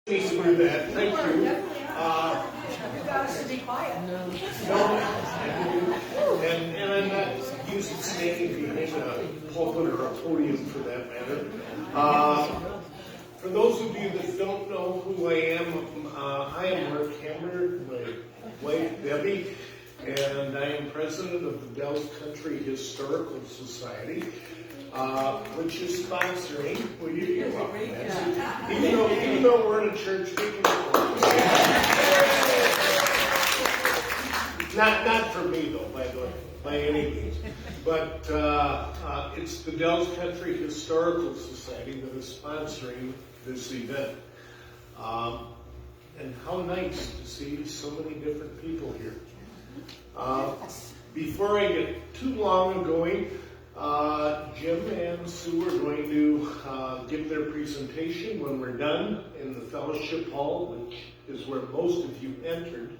Through that, thank you. You got us to be quiet. And I'm not using standing behind a pulpit or a podium for that matter. For those of you that don't know who I am Mark Hammer, my wife Debbie, and I am president of the Dells Country Historical Society, which is sponsoring. Well, you're welcome, Nancy. Even though we're in a church, we can not for me though, by any means. But it's the Dells Country Historical Society that is sponsoring this event. And how nice to see so many different people here. Before I get too long going, Jim and Sue are going to give their presentation when we're done in the fellowship hall, which is where most of you entered.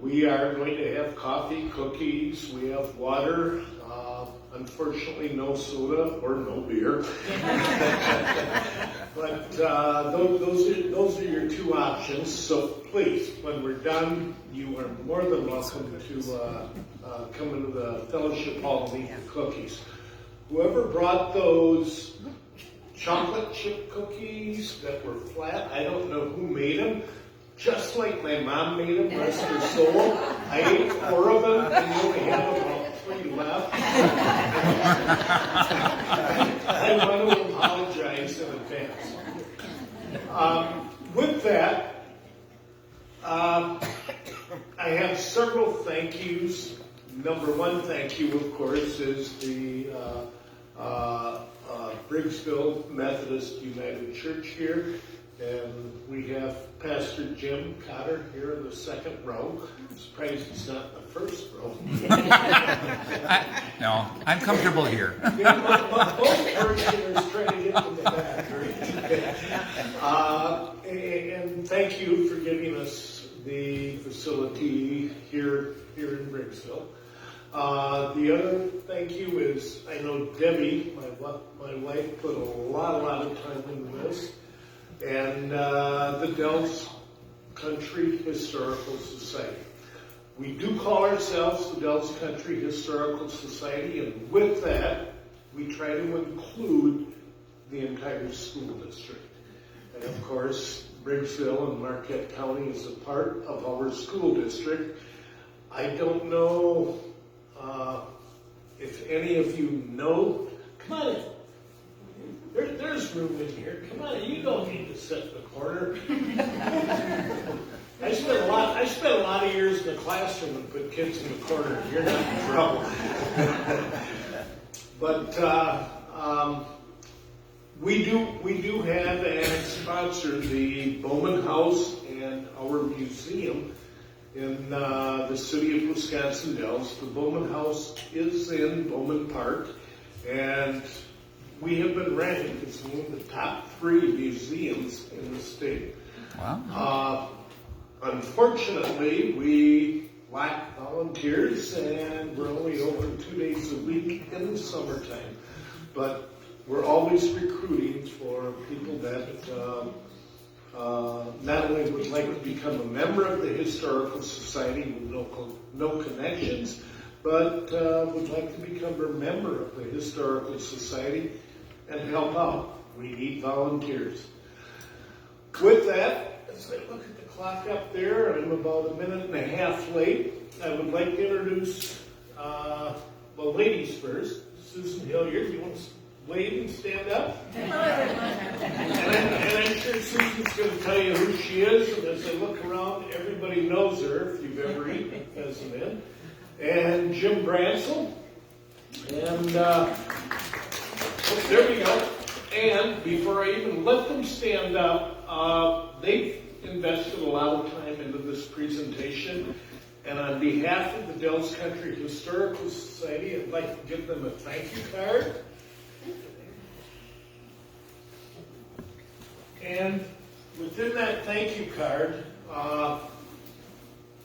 We are going to have coffee, cookies, we have water, unfortunately no soda or no beer. But those are your two options. So please, when we're done, you are more than welcome to come into the fellowship hall and eat the cookies. Whoever brought those chocolate chip cookies that were flat, I don't know who made them. Just like my mom made them, rest her soul. I ate 4 of them, and you only have about 3 left. I want to apologize in advance. With that, I have several thank yous. Number one thank you, of course, is the Briggsville Methodist United Church here. And we have Pastor Jim Cotter here in the second row. I'm surprised he's not in the first row. No, I'm comfortable here. Both parishioners try to get to the back, right? And thank you for giving us the facility here in Briggsville. The other thank you is, I know Debbie, my wife, put a lot of time into this. And the Dells Country Historical Society. We do call ourselves the Dells Country Historical Society, and with that, we try to include the entire school district. And of course, Briggsville and Marquette County is a part of our school district. I don't know if any of you know. Come on in. There's room in here. Come on, you don't need to sit in the corner. I spent a lot of years in the classroom and put kids in the corner. You're not in trouble. But we do have and sponsor the Bowman House and our museum in the city of Wisconsin Dells. The Bowman House is in Bowman Park, and we have been ranked as one of the top 3 museums in the state. Wow. Unfortunately, we lack volunteers, and we're only open 2 days a week in the summertime. But we're always recruiting for people that not only would like to become a member of the Historical Society with no connections, but would like to become a member of the Historical Society and help out. We need volunteers. With that, as I look at the clock up there, I'm about 1.5 minutes late. I would like to introduce, ladies first. Susan Hilliard, you want to wave and stand up? And I'm sure Susan's going to tell you who she is, and as I look around, everybody knows her if you've ever eaten a pheasant in. And Jim Brancel, and there we go. And before I even let them stand up, they've invested a lot of time into this presentation. And on behalf of the Dells Country Historical Society, I'd like to give them a thank you card. And within that thank you card,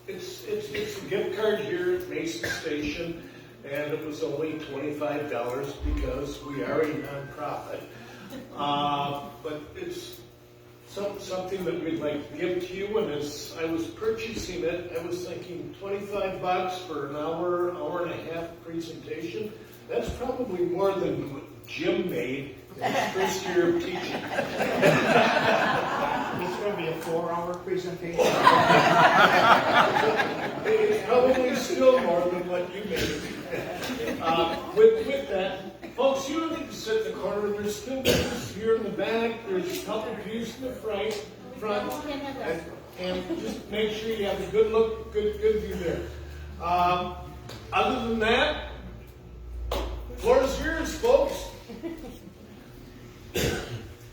it's a gift card here at Mason Station, and it was only $25 because we are a nonprofit. But it's something that we'd like to give to you, and as I was purchasing it, I was thinking $25 for an hour, hour and a half presentation. That's probably more than Jim made in his first year of teaching. It's going to be a 4-hour presentation. It's probably still more than what you made. With that, folks, you don't need to sit in the corner. There's still views here in the back. There's a couple views in the front. And just make sure you have a good look, good view there. Other than that, the floor is yours, folks.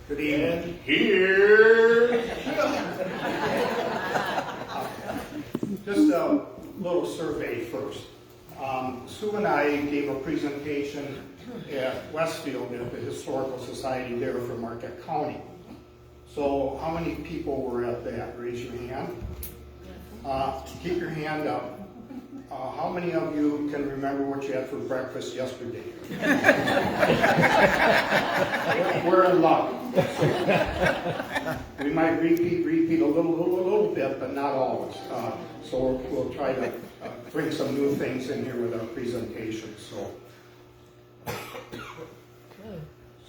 Good evening. And here. Just a little survey first. Sue and I gave a presentation at Westfield at the Historical Society there for Marquette County. So how many people were at that? Raise your hand. Keep your hand up. How many of you can remember what you had for breakfast yesterday? We're in luck. We might repeat a little bit, but not always. So we'll try to bring some new things in here with our presentation. So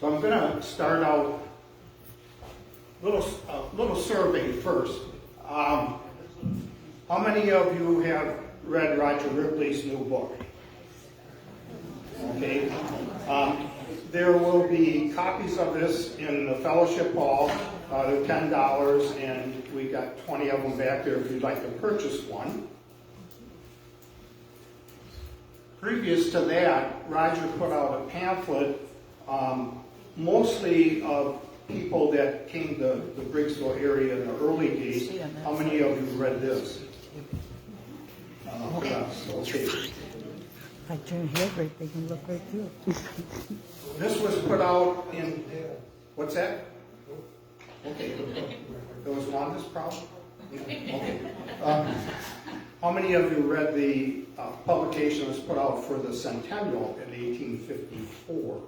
I'm going to start out a little survey first. How many of you have read Roger Ripley's new book? Okay. There will be copies of this in the fellowship hall. They're $10, and we got 20 of them back there if you'd like to purchase one. Previous to that, Roger put out a pamphlet, mostly of people that came to the Briggsville area in the early days. How many of you read this? Yes, okay. If I turn here right, they can look right through. This was put out in, what's that? Okay. There was one this problem? Okay. How many of you read the publication that was put out for the centennial in 1854?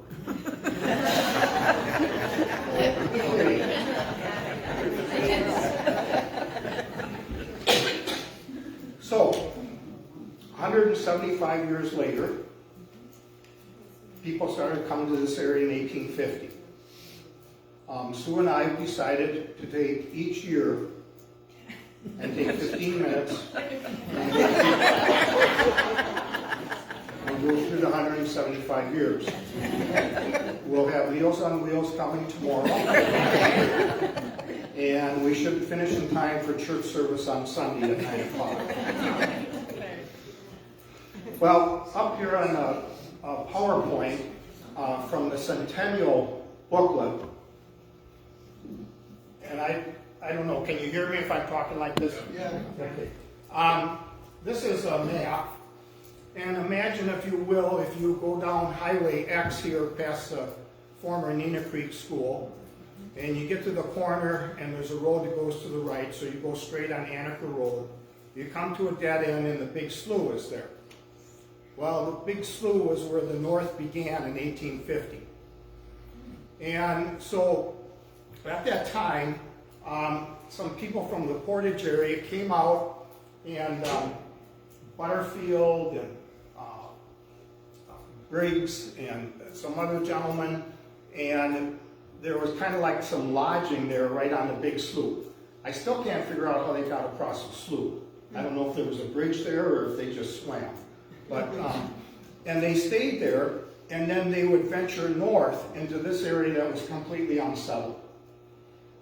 So, 175 years later, people started coming to this area in 1850. Sue and I decided to take each year and take 15 minutes and go through the 175 years. We'll have Meals on Wheels coming tomorrow. And we should finish in time for church service on Sunday at 9 o'clock. Well, up here on the PowerPoint from the Centennial booklet, and I don't know, can you hear me if I'm talking like this? Yeah. Okay. This is a map, and imagine, if you will, if you go down Highway X here past the former Nina Creek School, and you get to the corner, and there's a road that goes to the right, so you go straight on Annika Road. You come to a dead end, and the big slough is there. Well, the big slough was where the North began in 1850. And so, at that time, some people from the Portage area came out, and Butterfield and Briggs and some other gentlemen, and there was kind of like some lodging there right on the big slough. I still can't figure out how they got across the slough. I don't know if there was a bridge there or if they just swam. But, and they stayed there, and then they would venture north into this area that was completely unsettled.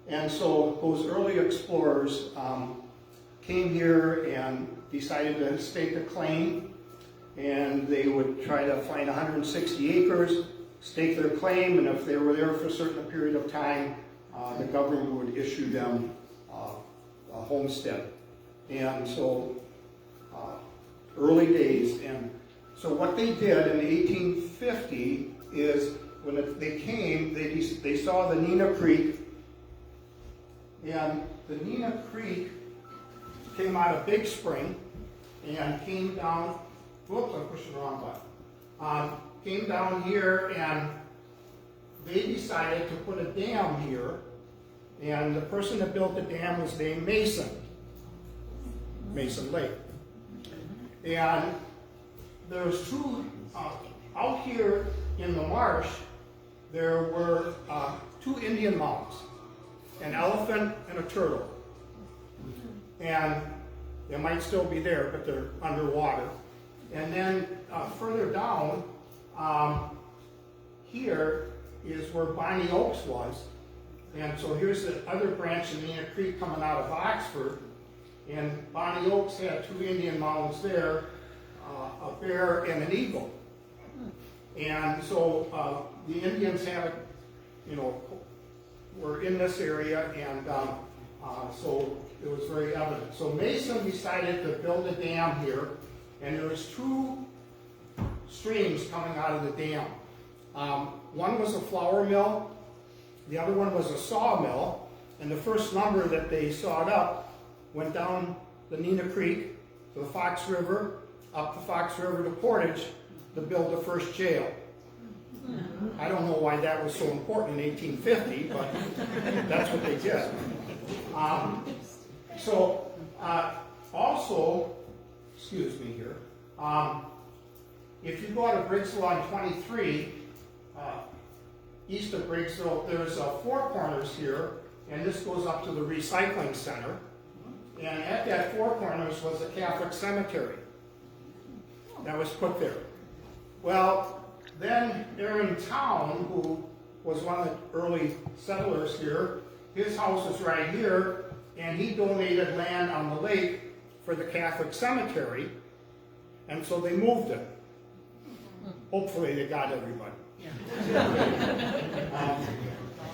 And so those early explorers came here and decided to stake a claim, and they would try to find 160 acres, stake their claim, and if they were there for a certain period of time, the government would issue them a homestead. And so, early days. And so what they did in 1850 is, when they came, they saw the Nina Creek, and the Nina Creek came out of Big Spring and came down, whoops, I'm pushing the wrong button, came down here, and they decided to put a dam here, And the person that built the dam was named Mason Lake. And there's two, out here in the marsh, there were two Indian mounds, an elephant and a turtle. And they might still be there, but they're underwater. And then further down, here is where Bonnie Oaks was. And so here's the other branch of Nina Creek coming out of Oxford. And Bonnie Oaks had two Indian mounds there, a bear and an eagle. And so the Indians had, were in this area, and so it was very evident. So Mason decided to build a dam here, and there was two streams coming out of the dam. One was a flour mill, the other one was a sawmill, and the first lumber that they sawed up went down the Nina Creek to the Fox River, up the Fox River to Portage to build the first jail. I don't know why that was so important in 1850, but that's what they did. Also, excuse me here, if you go to Briggsville on 23, east of Briggsville, there's Four Corners here, and this goes up to the recycling center. And at that Four Corners was a Catholic cemetery that was put there. Well, then Aaron Town, who was one of the early settlers here, his house is right here, and he donated land on the lake for the Catholic cemetery, and so they moved it. Hopefully they got everybody.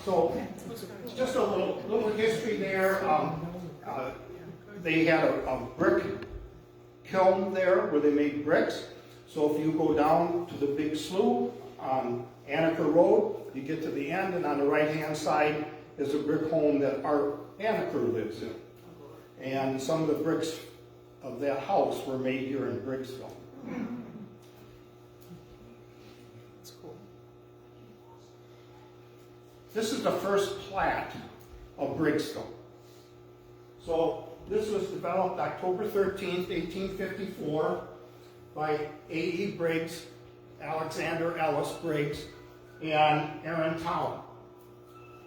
So just a little history there. They had a brick kiln there where they made bricks. So if you go down to the big slough on Annaker Road, you get to the end, and on the right-hand side is a brick home that Art Annaker lives in. And some of the bricks of that house were made here in Briggsville. That's cool. This is the first plat of Briggsville. So this was developed October 13th, 1854 by A.E. Briggs, Alexander Ellis Briggs, and Aaron Town.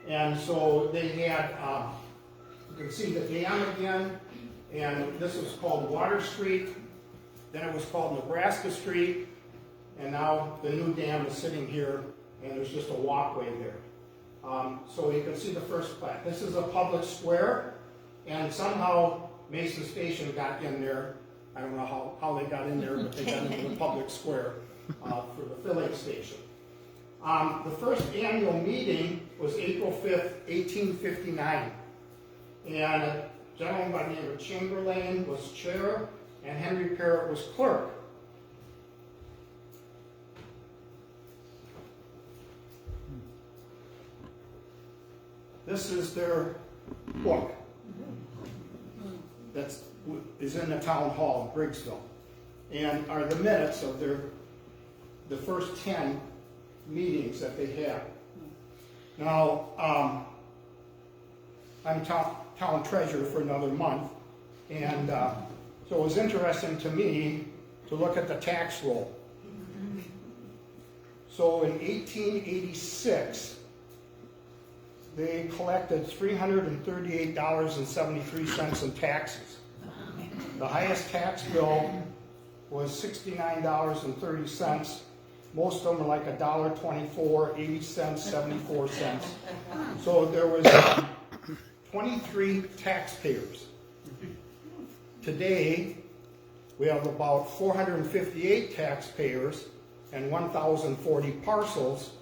And so they had, you can see the dam again, and this was called Water Street, then it was called Nebraska Street, and now the new dam is sitting here, and there's just a walkway there. So you can see the first plat. This is a public square, and somehow Mason Station got in there. I don't know how they got in there, but they got into the public square for the filling station. The first annual meeting was April 5th, 1859. And a gentleman by the name of Chamberlain was chair, and Henry Parrott was clerk. This is their book that is in the town hall of Briggsville, and are the minutes of the first 10 meetings that they had. Now, I'm town treasurer for another month, and so it was interesting to me to look at the tax roll. So in 1886, they collected $338.73 in taxes. The highest tax bill was $69.30. Most of them are like $1.24, 80 cents, 74 cents. So there was 23 taxpayers. Today, we have about 458 taxpayers and 1,040 parcels.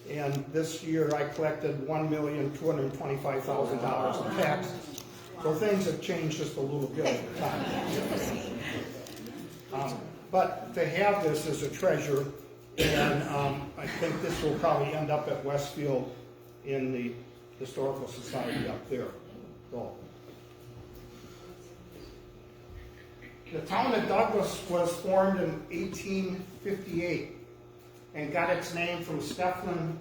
And this year I collected $1,225,000 in taxes. So things have changed just a little bit over time. But to have this as a treasure, and I think this will probably end up at Westfield in the Historical Society up there. So. The town of Douglas was formed in 1858 and got its name from Stephen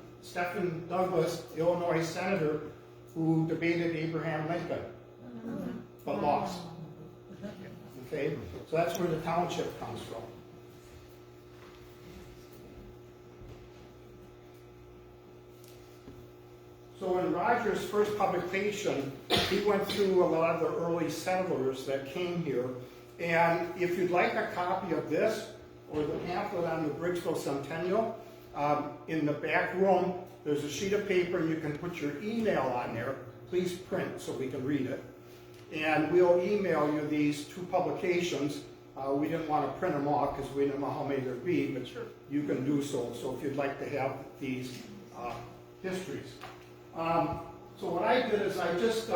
Douglas, Illinois senator, who debated Abraham Lincoln, but lost. Okay, so that's where the township comes from. So in Roger's first publication, he went through a lot of the early settlers that came here. And if you'd like a copy of this, or the pamphlet on the Briggsville Centennial, in the back room, there's a sheet of paper and you can put your email on there. Please print so we can read it. And we'll email you these two publications. We didn't want to print them off because we didn't know how many there'd be, but you can do so. So if you'd like to have these histories. So what I did is I just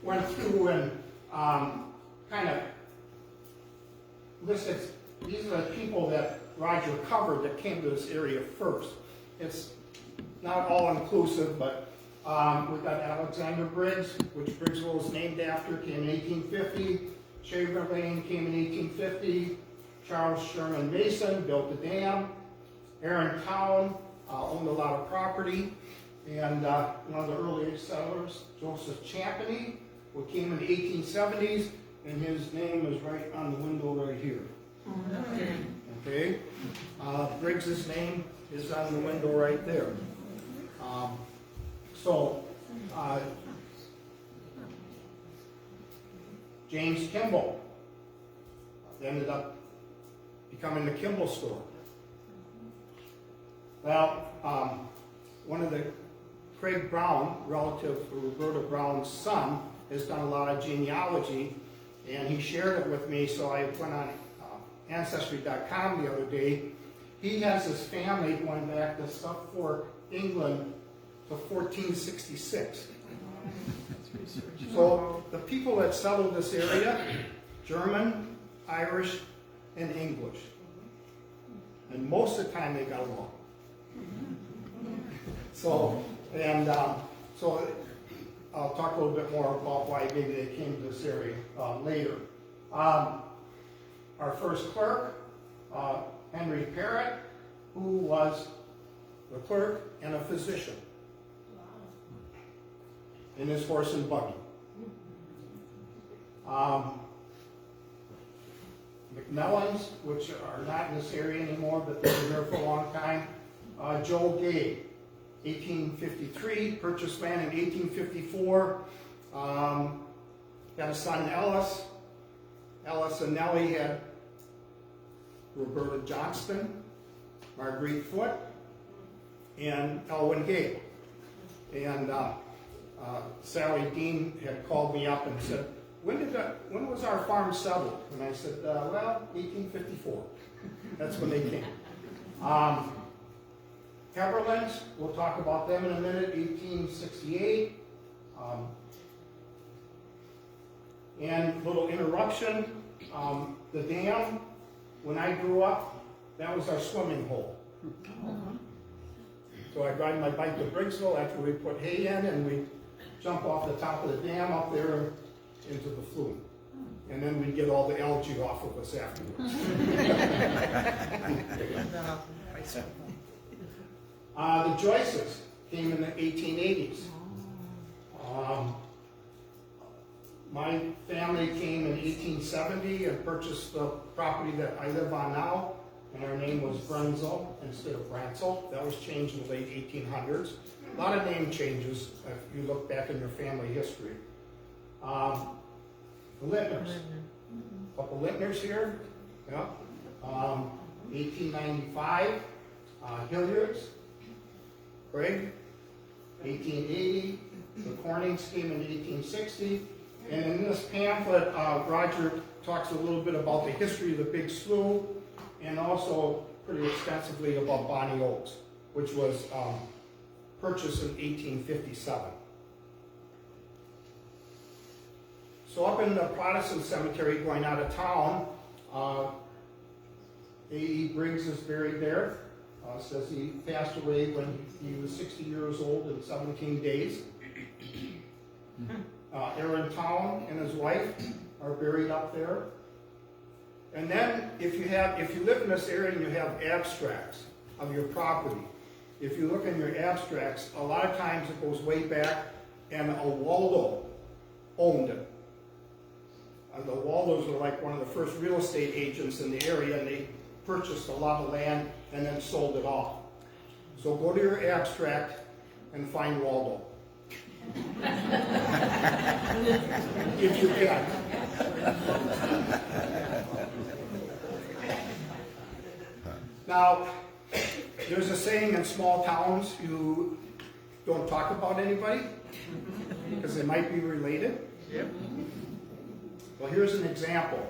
went through and kind of listed, these are the people that Roger covered that came to this area first. It's not all inclusive, but we've got Alexander Briggs, which Briggsville is named after, came in 1850. Chamberlain came in 1850. Charles Sherman Mason built the dam. Aaron Town owned a lot of property. And one of the earliest settlers, Joseph Champney, who came in the 1870s, and his name is right on the window right here. Okay? Briggs's name is on the window right there. James Kimball ended up becoming the Kimball store. Well, one of the Craig Brown, relative to Roberta Brown's son, has done a lot of genealogy, and he shared it with me, so I went on Ancestry.com the other day. He has his family going back to Suffolk, England, to 1466. So the people that settled this area, German, Irish, and English. And most of the time they got along. So I'll talk a little bit more about why maybe they came to this area later. Our first clerk, Henry Parrott, who was the clerk and a physician in his horse and buggy. McMellans, which are not in this area anymore, but they were there for a long time. Joe Gay, 1853, purchased land in 1854. Got a son, Ellis. Ellis and Nellie had Roberta Johnston, Marguerite Foote, and Elwyn Gay. And Sally Dean had called me up and said, when was our farm settled? And I said, well, 1854. That's when they came. Heberlins, we'll talk about them in a minute, 1868. And little interruption, the dam, when I grew up, that was our swimming hole. So I'd ride my bike to Briggsville after we put hay in, and we'd jump off the top of the dam up there into the flume. And then we'd get all the algae off of us afterwards. The Joyces came in the 1880s. My family came in 1870 and purchased the property that I live on now, and our name was Brancel instead of Brancel. That was changed in the late 1800s. A lot of name changes if you look back in your family history. The Lintners. A couple Lintners here. Yeah. 1895. Hilliards. Craig. 1880. The Cornings came in 1860. And in this pamphlet, Roger talks a little bit about the history of the Big Slough and also pretty extensively about Bonnie Oaks, which was purchased in 1857. So up in the Protestant cemetery going out of town, A.E. Briggs is buried there. Says he passed away when he was 60 years old and 17 days. Aaron Town and his wife are buried up there. And then if you live in this area and you have abstracts of your property, if you look in your abstracts, a lot of times it goes way back and a Waldo owned it. And the Waldos were like one of the first real estate agents in the area, and they purchased a lot of land and then sold it off. So go to your abstract and find Waldo. If you can. Now, there's a saying in small towns, you don't talk about anybody because they might be related. Yep. Well, here's an example.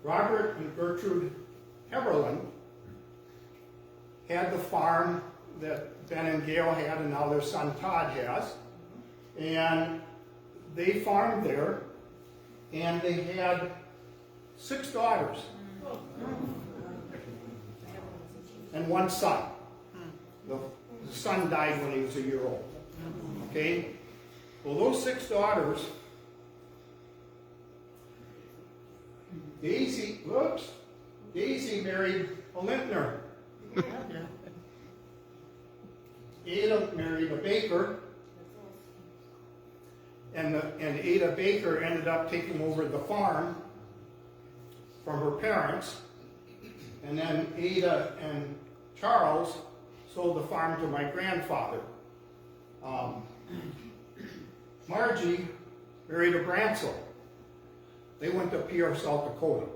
Robert and Gertrude Heberlin had the farm that Ben and Gail had, and now their son Todd has. And they farmed there, and they had 6 daughters and 1 son. The son died when he was a year old. Okay? Well, those 6 daughters, Daisy married a Lintner. Ada married a baker, and Ada Baker ended up taking over the farm from her parents, and then Ada and Charles sold the farm to my grandfather. Margie married a Brancel. They went to Pierre, South Dakota.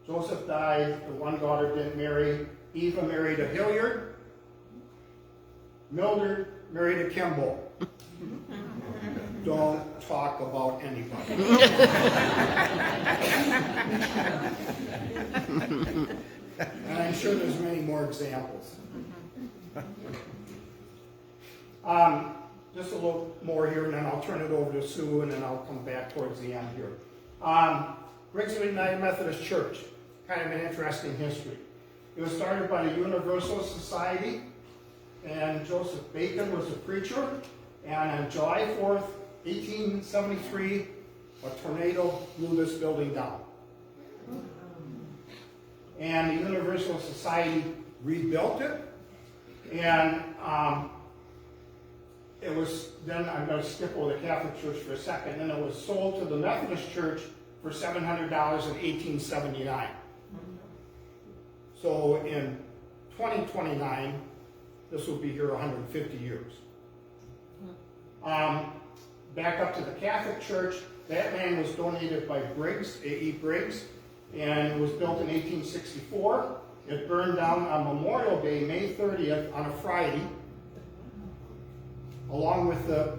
Joseph died, the 1 daughter didn't marry. Eva married a Hilliard. Mildred married a Kimball. Don't talk about anybody. And I'm sure there's many more examples. Just a little more here, and then I'll turn it over to Sue, and then I'll come back towards the end here. Briggsville United Methodist Church, kind of an interesting history. It was started by the Universal Society, and Joseph Bacon was a preacher, and on July 4th, 1873, a tornado blew this building down. And the Universal Society rebuilt it, and it was, then I'm going to skip over the Catholic Church for a second, then it was sold to the Methodist Church for $700 in 1879. So in 2029, this will be here 150 years. Back up to the Catholic Church, that land was donated by Briggs, A.E. Briggs, and it was built in 1864. It burned down on Memorial Day, May 30th, on a Friday, along with the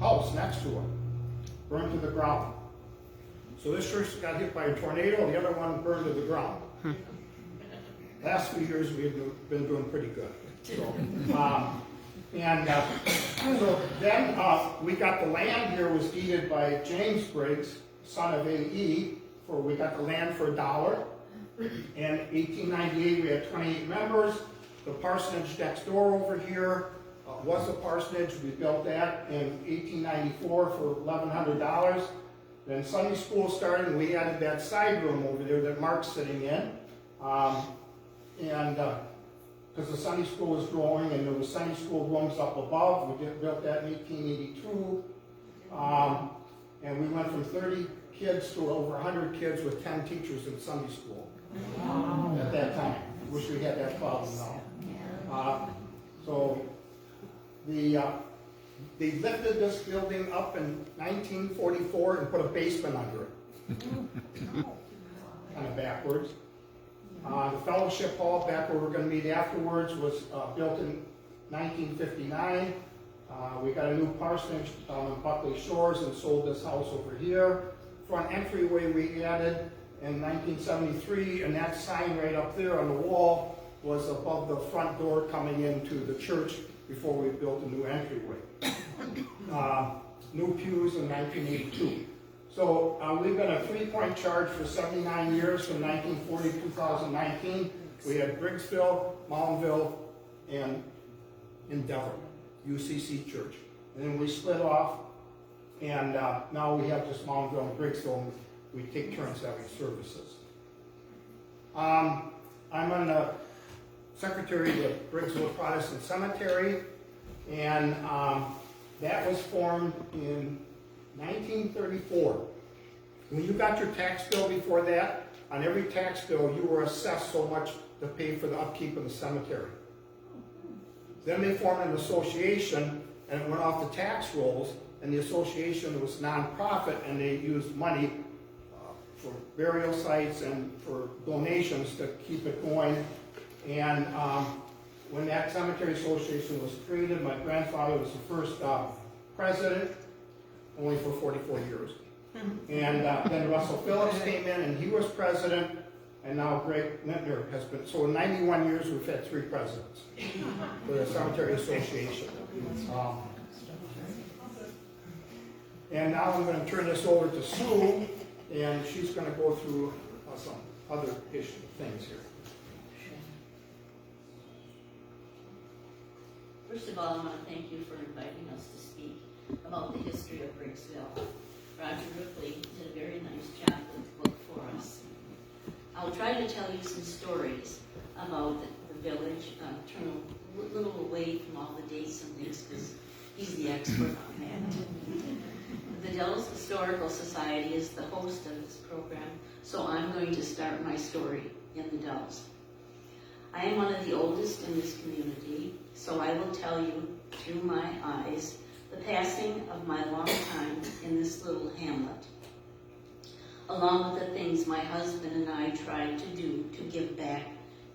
house next to it, burned to the ground. So this church got hit by a tornado, the other one burned to the ground. Last few years we've been doing pretty good. So, so then we got the land here was deeded by James Briggs, son of A.E., we got the land for $1. In 1898 we had 28 members. The parsonage next door over here was a parsonage. We built that in 1894 for $1,100. Then Sunday school started, and we added that side room over there that Mark's sitting in. Because the Sunday school was growing, and there was Sunday school rooms up above. We built that in 1882. And we went from 30 kids to over 100 kids with 10 teachers in Sunday school at that time. Wish we had that problem now. So they lifted this building up in 1944 and put a basement under it. Kind of backwards. The fellowship hall, back where we're going to meet afterwards, was built in 1959. We got a new parsonage down in Buckley Shores and sold this house over here. Front entryway we added in 1973, and that sign right up there on the wall was above the front door coming into the church before we built a new entryway. New pews in 1982. So we've been a 3-point charge for 79 years from 1940 to 2019. We had Briggsville, Mountainville, and Endeavor, UCC Church. And then we split off, and now we have just Mountainville and Briggsville, and we take turns having services. I'm going to secretary of the Briggsville Protestant Cemetery, and that was formed in 1934. When you got your tax bill before that, on every tax bill you were assessed so much to pay for the upkeep of the cemetery. Then they formed an association, and it went off the tax rolls, and the association was non-profit, and they used money for burial sites and for donations to keep it going. And when that cemetery association was created, my grandfather was the first president, only for 44 years. And then Russell Phillips came in, and he was president, and now Greg Nittner has been. So in 91 years, we've had 3 presidents for the Cemetery Association. And now I'm going to turn this over to Sue, and she's going to go through some other things here. First of all, I want to thank you for inviting us to speak about the history of Briggsville. Roger Ripley did a very nice job with the book for us. I'll try to tell you some stories about the village, turn a little away from all the dates and things because he's the expert on that. The Dells Historical Society is the host of this program, so I'm going to start my story in the Dells. I am one of the oldest in this community, so I will tell you through my eyes the passing of my long time in this little hamlet, along with the things my husband and I tried to do to give back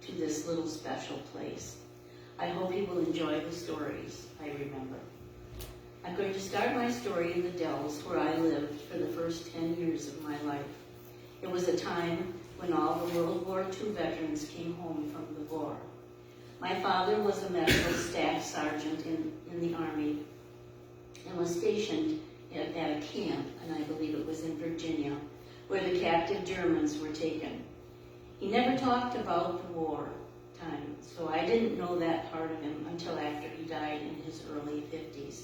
to this little special place. I hope you will enjoy the stories I remember. I'm going to start my story in the Dells, where I lived for the first 10 years of my life. It was a time when all the World War II veterans came home from the war. My father was a medical staff sergeant in the Army and was stationed at a camp, and I believe it was in Virginia, where the captive Germans were taken. He never talked about the war time, so I didn't know that part of him until after he died in his early 50s.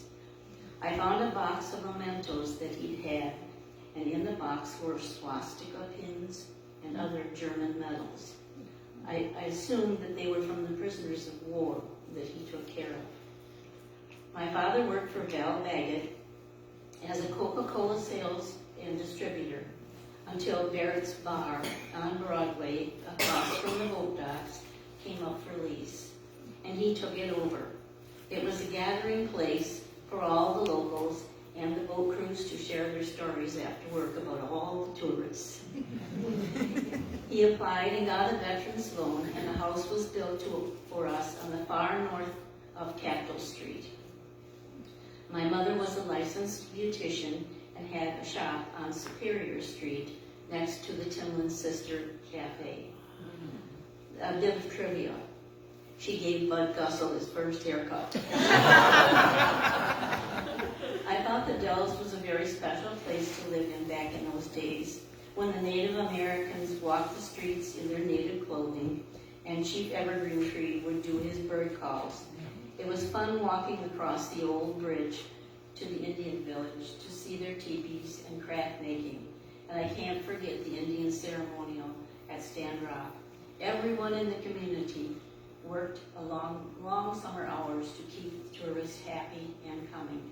I found a box of mementos that he'd had, and in the box were swastika pins and other German medals. I assumed that they were from the prisoners of war that he took care of. My father worked for Val Baggett as a Coca-Cola sales and distributor until Barrett's Bar on Broadway, across from the boat docks, came up for lease, and he took it over. It was a gathering place for all the locals and the boat crews to share their stories after work about all the tourists. He applied and got a veteran's loan, and a house was built for us on the far north of Capitol Street. My mother was a licensed beautician and had a shop on Superior Street next to the Timlin Sister Cafe. A bit of trivia. She gave Bud Gussel his first haircut. I thought the Dells was a very special place to live in back in those days, when the Native Americans walked the streets in their native clothing, and Chief Evergreen Tree would do his bird calls. It was fun walking across the old bridge to the Indian village to see their teepees and craft making, and I can't forget the Indian ceremonial at Stand Rock. Everyone in the community worked long summer hours to keep tourists happy and coming.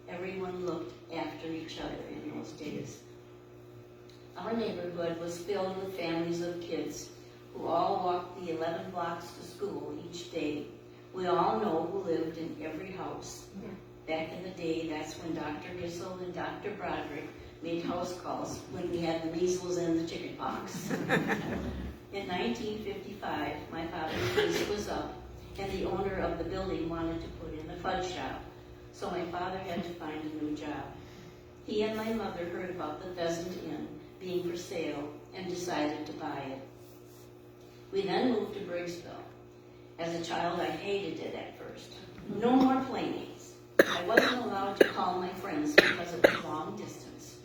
Everyone looked after each other in those days. Our neighborhood was filled with families of kids who all walked the 11 blocks to school each day. We all know who lived in every house. Back in the day, that's when Dr. Gissel and Dr. Broderick made house calls when we had the measles and the chickenpox. In 1955, my father's lease was up, and the owner of the building wanted to put in a fudge shop, so my father had to find a new job. He and my mother heard about the Pheasant Inn being for sale and decided to buy it. We then moved to Briggsville. As a child, I hated it at first. No more playmates. I wasn't allowed to call my friends because it was long distance.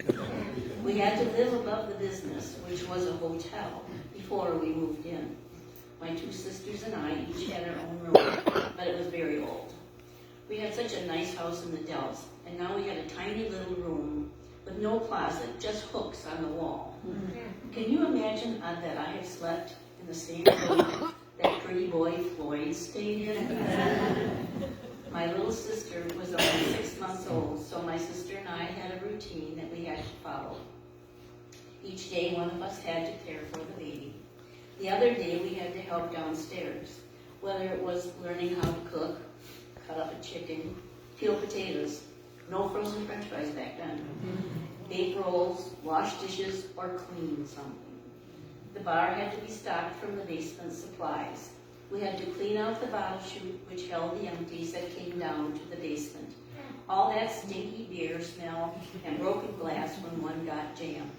We had to live above the business, which was a hotel, before we moved in. My 2 sisters and I each had our own room, but it was very old. We had such a nice house in the Dells, and now we had a tiny little room with no closet, just hooks on the wall. Can you imagine that I have slept in the same room that pretty boy Floyd stayed in. My little sister was only 6 months old, so my sister and I had a routine that we had to follow. Each day, one of us had to care for the baby. The other day, we had to help downstairs, whether it was learning how to cook, cut up a chicken, peel potatoes, no frozen french fries back then, bake rolls, wash dishes, or clean something. The bar had to be stocked from the basement supplies. We had to clean out the bottle chute which held the empties that came down to the basement. All that stinky beer smell and broken glass when one got jammed.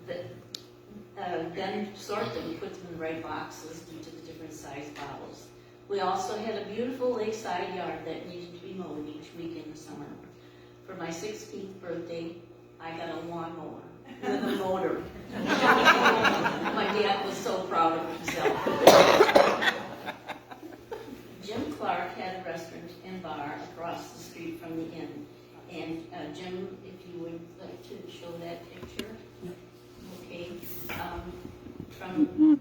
Then sort them, put them in the right boxes due to the different size bottles. We also had a beautiful lakeside yard that needed to be mowed each week in the summer. For my 16th birthday, I got a lawnmower with a motor. My dad was so proud of himself. Jim Clark had a restaurant and bar across the street from the inn. And Jim, if you would like to show that picture. Okay. From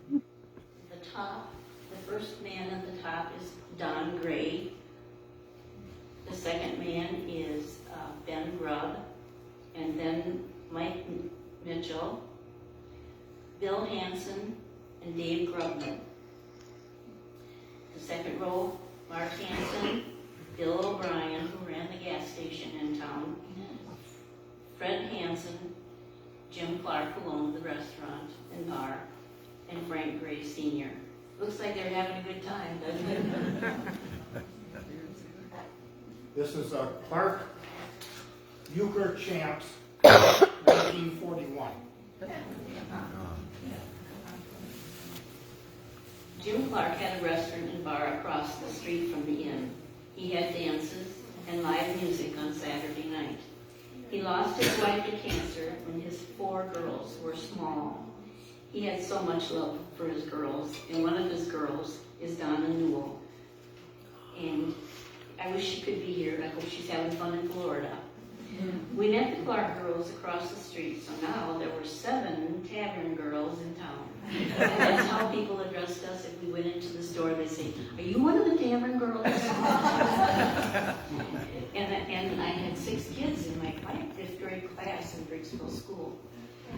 the top, the first man at the top is Don Gray. The second man is Ben Grubb. And then Mike Mitchell, Bill Hansen, and Dave Grubman. The second row, Mark Hansen, Bill O'Brien, who ran the gas station in town, Fred Hansen, Jim Clark, who owned the restaurant and bar, and Frank Gray Sr. Looks like they're having a good time, doesn't it? This is Clark Euchre Champs, 1941. Jim Clark had a restaurant and bar across the street from the inn. He had dances and live music on Saturday night. He lost his wife to cancer when his 4 girls were small. He had so much love for his girls, and one of his girls is Donna Newell. And I wish she could be here. I hope she's having fun in Florida. We met the Clark girls across the street, so now there were 7 tavern girls in town. And that's how people addressed us if we went into the store. They say, "Are you one of the tavern girls?" and I had 6 kids in my 5th grade class in Briggsville school.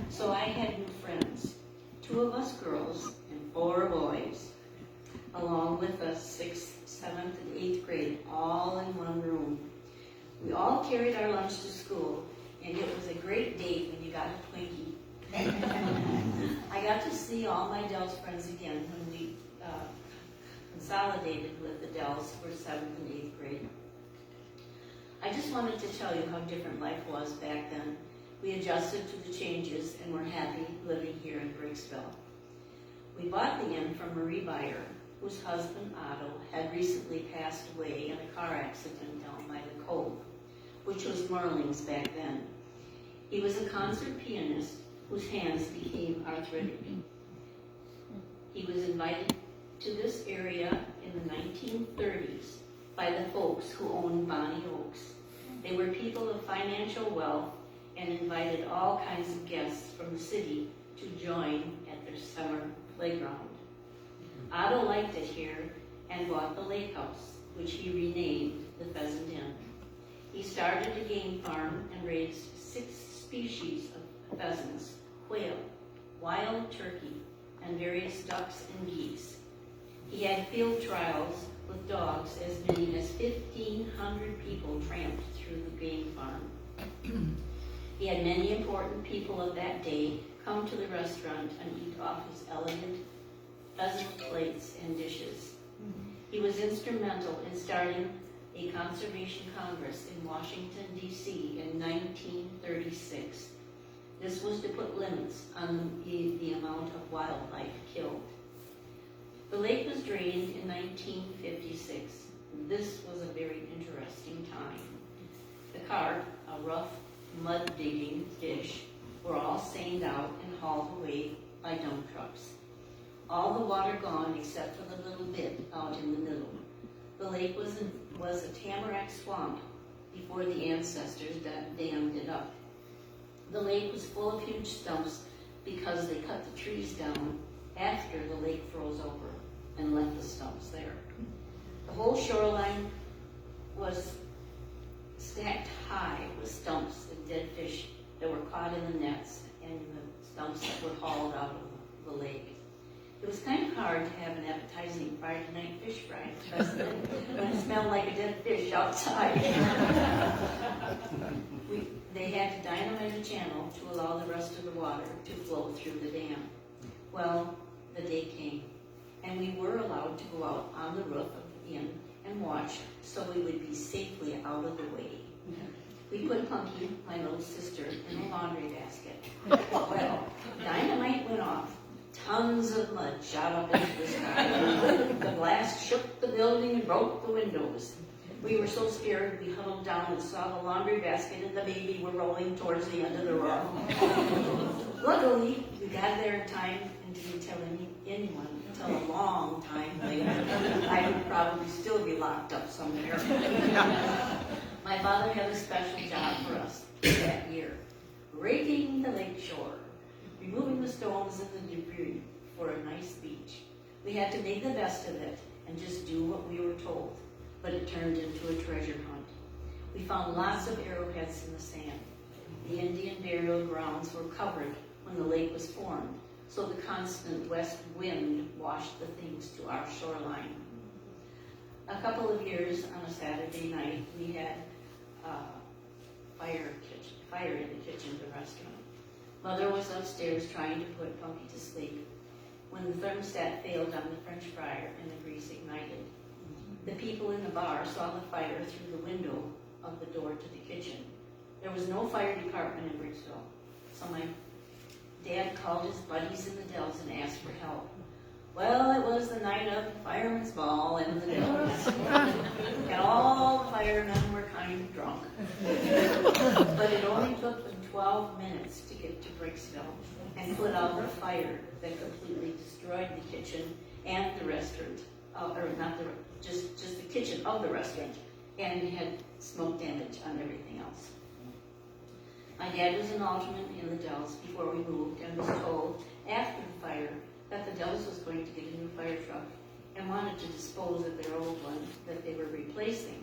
So I had new friends, 2 of us girls and 4 boys, along with us 6th, 7th, and 8th grade, all in one room. We all carried our lunch to school, and it was a great date when you got a Twinkie. I got to see all my Dells friends again when we consolidated with the Dells for 7th and 8th grade. I just wanted to tell you how different life was back then. We adjusted to the changes and were happy living here in Briggsville. We bought the inn from Marie Beyer, whose husband Otto had recently passed away in a car accident down by the Cove, which was Merling's back then. He was a concert pianist whose hands became arthritic. He was invited to this area in the 1930s by the folks who owned Bonnie Oaks. They were people of financial wealth and invited all kinds of guests from the city to join at their summer playground. Otto liked it here and bought the lake house, which he renamed the Pheasant Inn. He started a game farm and raised 6 species of pheasants, quail, wild turkey, and various ducks and geese. He had field trials with dogs. As many as 1,500 people tramped through the game farm. He had many important people of that day come to the restaurant and eat off his elegant pheasant plates and dishes. He was instrumental in starting a conservation congress in Washington, D.C. in 1936. This was to put limits on the amount of wildlife killed. The lake was drained in 1956. This was a very interesting time. The carp, a rough mud-digging fish, were all seined out and hauled away by dump trucks. All the water gone except for the little bit out in the middle. The lake was a tamarack swamp before the ancestors dammed it up. The lake was full of huge stumps because they cut the trees down after the lake froze over. and left the stumps there. The whole shoreline was stacked high with stumps and dead fish that were caught in the nets and the stumps that were hauled out of the lake. It was kind of hard to have an appetizing Friday night fish fry, wasn't it? When it smelled like a dead fish outside. They had to dynamite a channel to allow the rest of the water to flow through the dam. Well, the day came, and we were allowed to go out on the roof of the inn and watch so we would be safely out of the way. We put Punky, my little sister, in a laundry basket. Well, dynamite went off. Tons of mud shot up into the sky. The blast shook the building and broke the windows. We were so scared we huddled down and saw the laundry basket and the baby were rolling towards the end of the row. Luckily, we got there in time and didn't tell anyone until a long time later. I would probably still be locked up somewhere. My father had a special job for us that year, raking the lake shore, removing the stones and the debris for a nice beach. We had to make the best of it and just do what we were told, but it turned into a treasure hunt. We found lots of arrowheads in the sand. The Indian burial grounds were covered when the lake was formed, so the constant west wind washed the things to our shoreline. A couple of years on a Saturday night, we had fire in the kitchen of the restaurant. Mother was upstairs trying to put Punky to sleep when the thermostat failed on the French fryer and the grease ignited. The people in the bar saw the fire through the window of the door to the kitchen. There was no fire department in Briggsville, so my dad called his buddies in the Dells and asked for help. Well, it was the night of fireman's ball in the Dells, and all the firemen were kind of drunk. But it only took them 12 minutes to get to Briggsville and put out the fire that completely destroyed the kitchen and the restaurant, just the kitchen of the restaurant, and had smoke damage on everything else. My dad was an alderman in the Dells before we moved and was told after the fire that the Dells was going to get a new fire truck and wanted to dispose of their old one that they were replacing.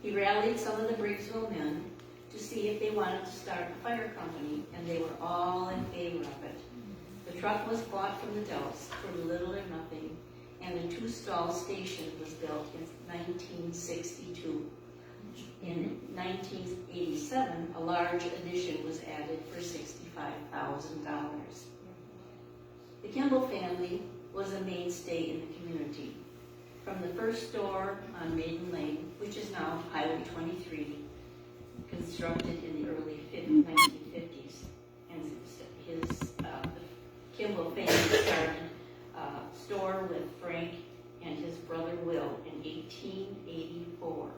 He rallied some of the Briggsville men to see if they wanted to start a fire company, and they were all in favor of it. The truck was bought from the Dells for little or nothing, and a 2-stall station was built in 1962. In 1987, a large addition was added for $65,000. The Kimball family was a mainstay in the community. From the first store on Maiden Lane, which is now Highway 23, constructed in the early 1950s, and the Kimball family started a store with Frank and his brother Will in 1884.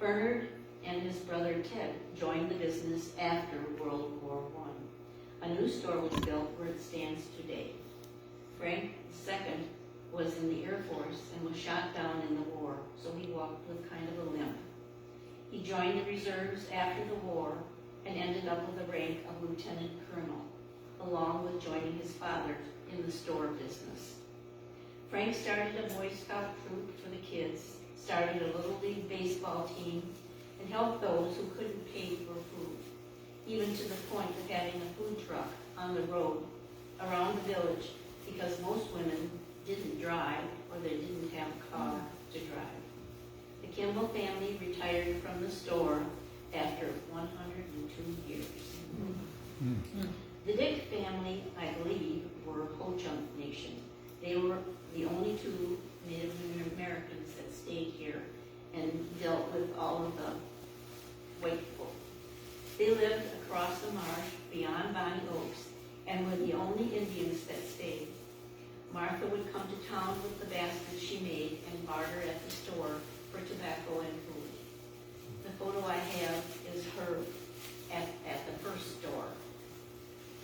Bernard and his brother Ted joined the business after World War I. A new store was built where it stands today. Frank II was in the Air Force and was shot down in the war, so he walked with kind of a limp. He joined the reserves after the war and ended up with the rank of lieutenant colonel, along with joining his father in the store business. Frank started a Boy Scout troop for the kids, started a Little League baseball team, and helped those who couldn't pay for food, even to the point of having a food truck on the road around the village because most women didn't drive or they didn't have a car to drive. The Kimball family retired from the store after 102 years. The Dick family, I believe, were Ho-Chunk Nation. They were the only 2 Native Americans that stayed here and dealt with all of the white folk. They lived across the marsh beyond Bonnie Oaks and were the only Indians that stayed. Martha would come to town with the baskets she made and barter at the store for tobacco and food. The photo I have is her at the first store.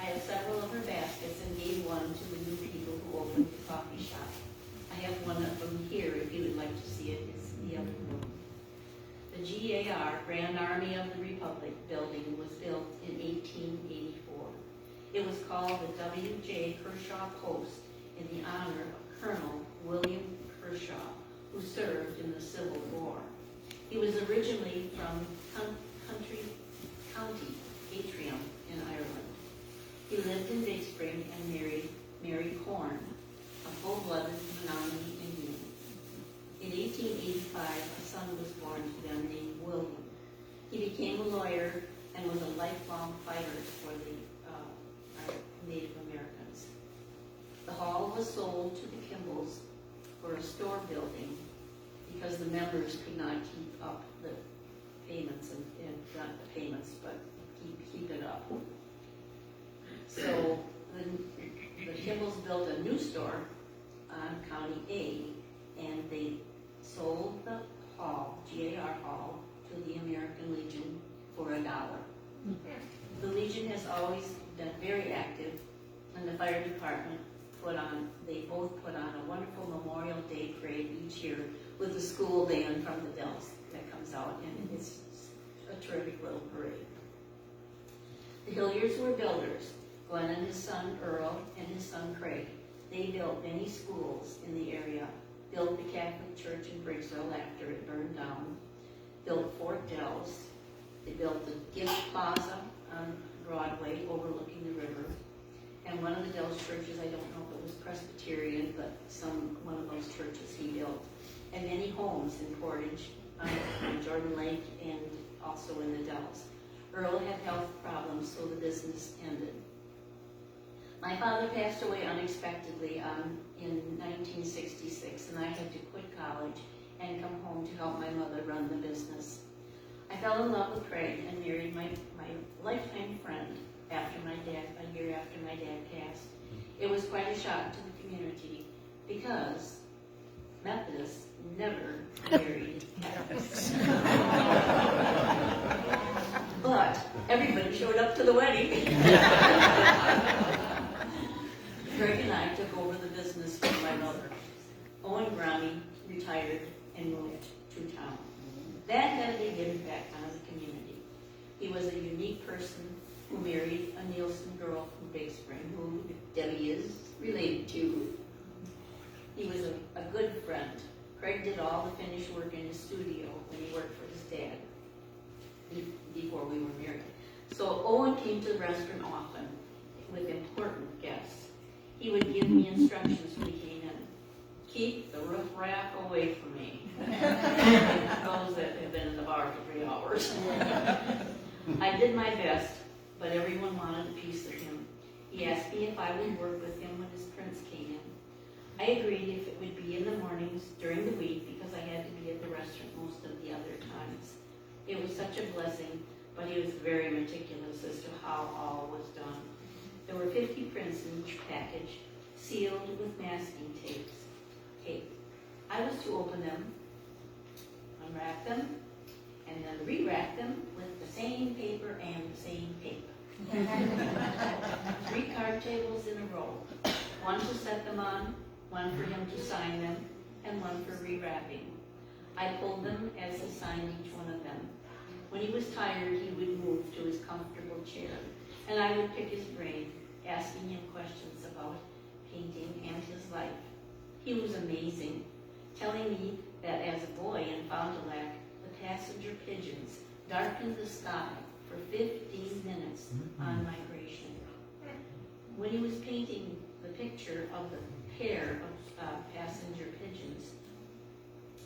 I have several of her baskets and gave one to the new people who opened the coffee shop. I have one of them here if you would like to see it. It's in the other room. The GAR, Grand Army of the Republic building was built in 1884. It was called the W.J. Kershaw Post in the honor of Colonel William Kershaw, who served in the Civil War. He was originally from County Antrim in Ireland. He lived in Big Spring and married Mary Corn, a full-blooded Menominee Indian. In 1885, a son was born to them named William. He became a lawyer and was a lifelong fighter for the Native Americans. The hall was sold to the Kimballs for a store building because the members could not keep up the payments and not the payments, but keep it up. So the Kimballs built a new store on County A, and they sold the hall, GAR Hall, to the American Legion for $1. The Legion has always been very active, and the fire department they both put on a wonderful Memorial Day parade each year with the school band from the Dells that comes out, and it's a terrific little parade. The Hilliards were builders. Glenn and his son Earl and his son Craig. They built many schools in the area, built the Catholic Church in Briggsville after it burned down, built Fort Dells. They built the Gift Plaza on Broadway overlooking the river. And one of the Dells churches, I don't know if it was Presbyterian, but one of those churches he built. And many homes in Portage, on Jordan Lake, and also in the Dells. Earl had health problems, so the business ended. My father passed away unexpectedly in 1966, and I had to quit college and come home to help my mother run the business. I fell in love with Craig and married my lifetime friend a year after my dad passed. It was quite a shock to the community because Methodists never married Catholics. But everybody showed up to the wedding. Craig and I took over the business from my mother. Owen Grommy retired and moved to town. That had a big impact on the community. He was a unique person who married a Nielsen girl from Big Spring, who Debbie is related to. He was a good friend. Craig did all the finished work in his studio when he worked for his dad before we were married. So Owen came to the restaurant often with important guests. He would give me instructions when he came in. Keep the riffraff away from me. Those that have been in the bar for 3 hours. I did my best, but everyone wanted a piece of him. He asked me if I would work with him when his prince came in. I agreed if it would be in the mornings during the week because I had to be at the restaurant most of the other times. It was such a blessing, but he was very meticulous as to how all was done. There were 50 prints in each package, sealed with masking tape. I was to open them, unwrap them, and then rewrap them with the same paper and the same paper. 3 card tables in a row, one to set them on, one for him to sign them, and one for rewrapping. I pulled them as he signed each one of them. When he was tired, he would move to his comfortable chair, and I would pick his brain, asking him questions about painting and his life. He was amazing, telling me that as a boy in Fond du Lac, the passenger pigeons darkened the sky for 15 minutes on migration. When he was painting the picture of the pair of passenger pigeons,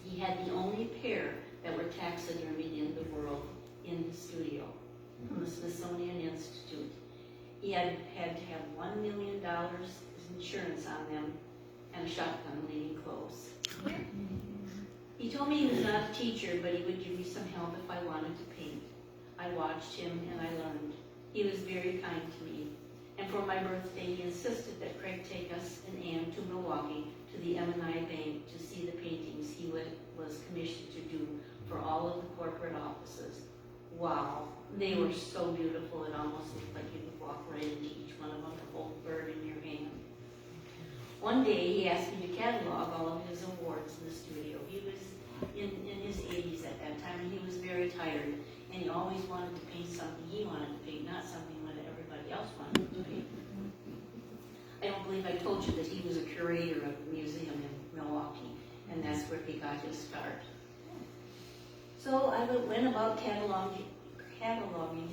he had the only pair that were taxidermied in the world in the studio from the Smithsonian Institute. He had to have $1 million insurance on them and a shotgun leaning close. He told me he was not a teacher, but he would give me some help if I wanted to paint. I watched him and I learned. He was very kind to me. And for my birthday, he insisted that Craig take us and Ann to Milwaukee to the M&I Bank to see the paintings he was commissioned to do for all of the corporate offices. Wow, they were so beautiful, it almost looked like you could walk right into each one of them and hold a bird in your hand. One day, he asked me to catalog all of his awards in the studio. He was in his 80s at that time, and he was very tired, and he always wanted to paint something he wanted to paint, not something that everybody else wanted to paint. I don't believe I told you that he was a curator of the museum in Milwaukee, and that's where he got his start. So I went about cataloging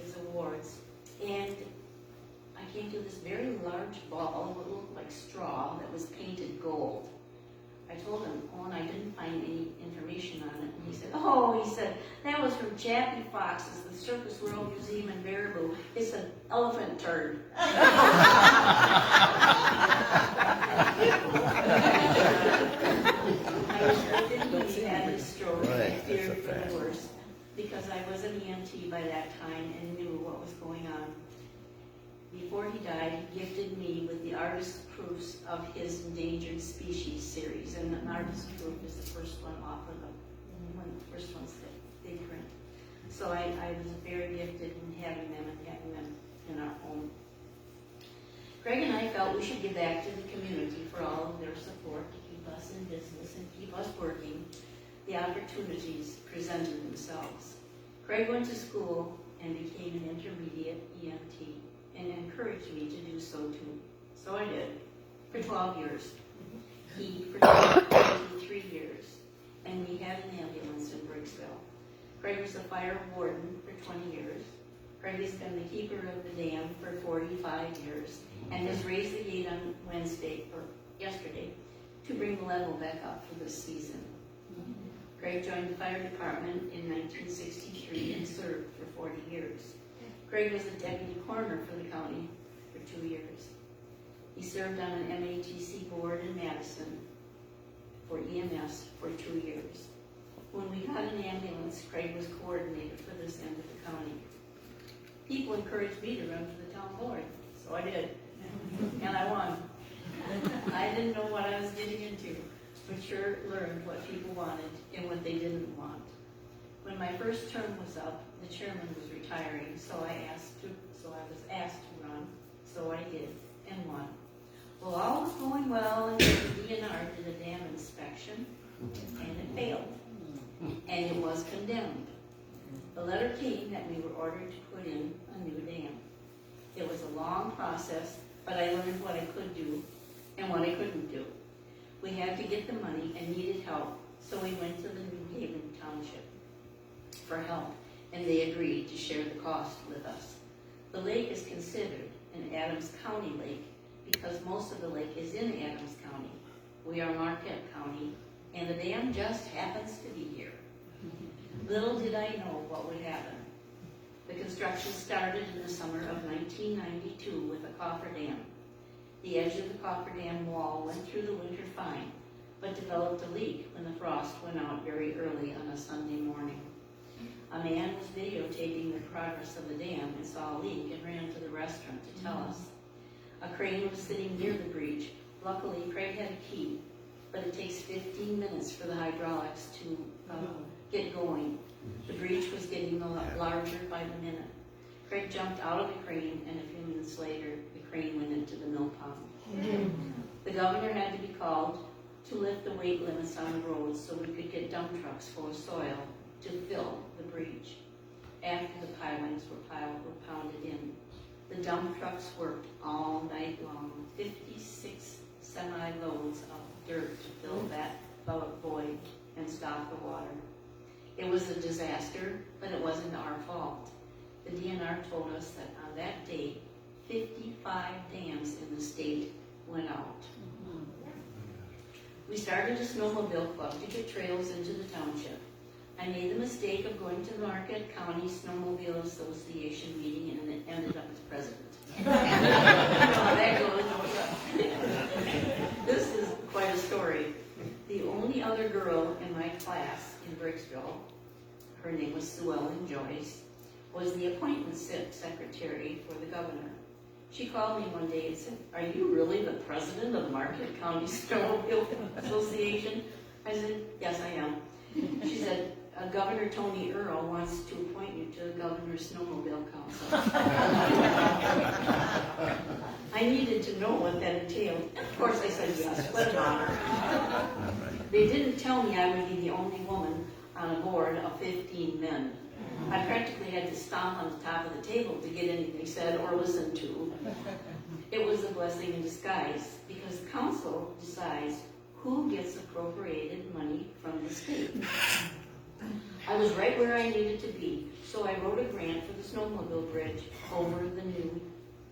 his awards, and I came to this very large ball that looked like straw that was painted gold. I told him, oh, and I didn't find any information on it. And he said, that was from Chappie Fox's, the Circus World Museum in Baraboo. It's an elephant turd. I didn't really have a stroke. I feared for the worst because I was an EMT by that time and knew what was going on. Before he died, he gifted me with the artist's proofs of his endangered species series, and an artist's proof is the first one off of one of the first ones that they print. So I was very gifted in having them in our home. Greg and I felt we should give back to the community for all of their support to keep us in business and keep us working. The opportunities presented themselves. Greg went to school and became an intermediate EMT and encouraged me to do so too. So I did, for 12 years. He for 23 years, and we had an ambulance in Briggsville. Greg was a fire warden for 20 years. Greg has been the keeper of the dam for 45 years, and has raised the gate on yesterday, to bring the level back up for this season. Greg joined the fire department in 1963 and served for 40 years. Greg was a deputy coroner for the county for 2 years. He served on an MATC board in Madison for EMS for 2 years. When we got an ambulance, Craig was coordinator for this end of the county. People encouraged me to run for the town board, so I did, and I won. I didn't know what I was getting into, but sure learned what people wanted and what they didn't want. When my first term was up, the chairman was retiring, so I was asked to run, so I did, and won. Well, all was going well, and the DNR did a dam inspection, and it failed, and it was condemned. The letter came that we were ordered to put in a new dam. It was a long process, but I learned what I could do and what I couldn't do. We had to get the money and needed help, so we went to the New Haven Township for help, and they agreed to share the cost with us. The lake is considered an Adams County lake because most of the lake is in Adams County. We are Marquette County, and the dam just happens to be here. Little did I know what would happen. The construction started in the summer of 1992 with a cofferdam. The edge of the cofferdam wall went through the winter fine, but developed a leak when the frost went out very early on a Sunday morning. A man was videotaping the progress of the dam and saw a leak and ran to the restaurant to tell us. A crane was sitting near the breach. Luckily, Craig had a key, but it takes 15 minutes for the hydraulics to get going. The breach was getting larger by the minute. Craig jumped out of the crane, and a few minutes later, the crane went into the mill pond. The governor had to be called to lift the weight limits on the roads so we could get dump trucks full of soil to fill the breach. After the pilings were pounded in, the dump trucks worked all night long, 56 semi-loads of dirt to fill that void and stop the water. It was a disaster, but it wasn't our fault. The DNR told us that on that day, 55 dams in the state went out. We started a snowmobile club to get trails into the township. I made the mistake of going to the Marquette County Snowmobile Association meeting and it ended up as president. You know how that goes, don't you? This is quite a story. The only other girl in my class in Briggsville, her name was Sue Ellen Joyce, was the appointment secretary for the governor. She called me one day and said, "Are you really the president of the Marquette County Snowmobile Association?" I said, "Yes, I am." She said, "Governor Tony Earl wants to appoint you to the Governor's Snowmobile Council." I needed to know what that entailed. Of course, I said yes. What an honor. They didn't tell me I would be the only woman on a board of 15 men. I practically had to stomp on the top of the table to get anything said or listened to. It was a blessing in disguise because council decides who gets appropriated money from the state. I was right where I needed to be, so I wrote a grant for the snowmobile bridge over the new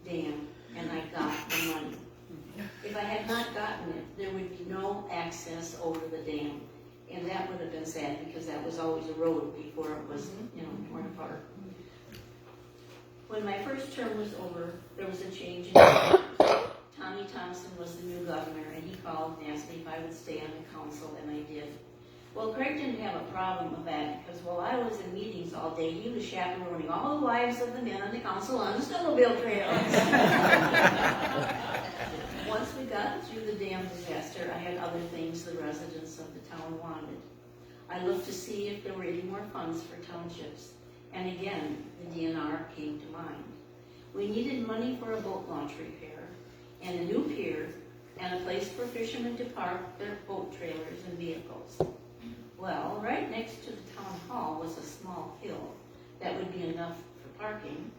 dam, and I got the money. If I had not gotten it, there would be no access over the dam, and that would have been sad because that was always a road before it was, torn apart. When my first term was over, there was a change in government. Tommy Thompson was the new governor, and he called and asked me if I would stay on the council, and I did. Well, Craig didn't have a problem with that because while I was in meetings all day, he was chaperoning all the wives of the men on the council on the snowmobile trails. Once we got through the dam disaster, I had other things the residents of the town wanted. I looked to see if there were any more funds for townships, and again, the DNR came to mind. We needed money for a boat launch repair, and a new pier, and a place for fishermen to park their boat trailers and vehicles. Well, right next to the town hall was a small hill that would be enough for parking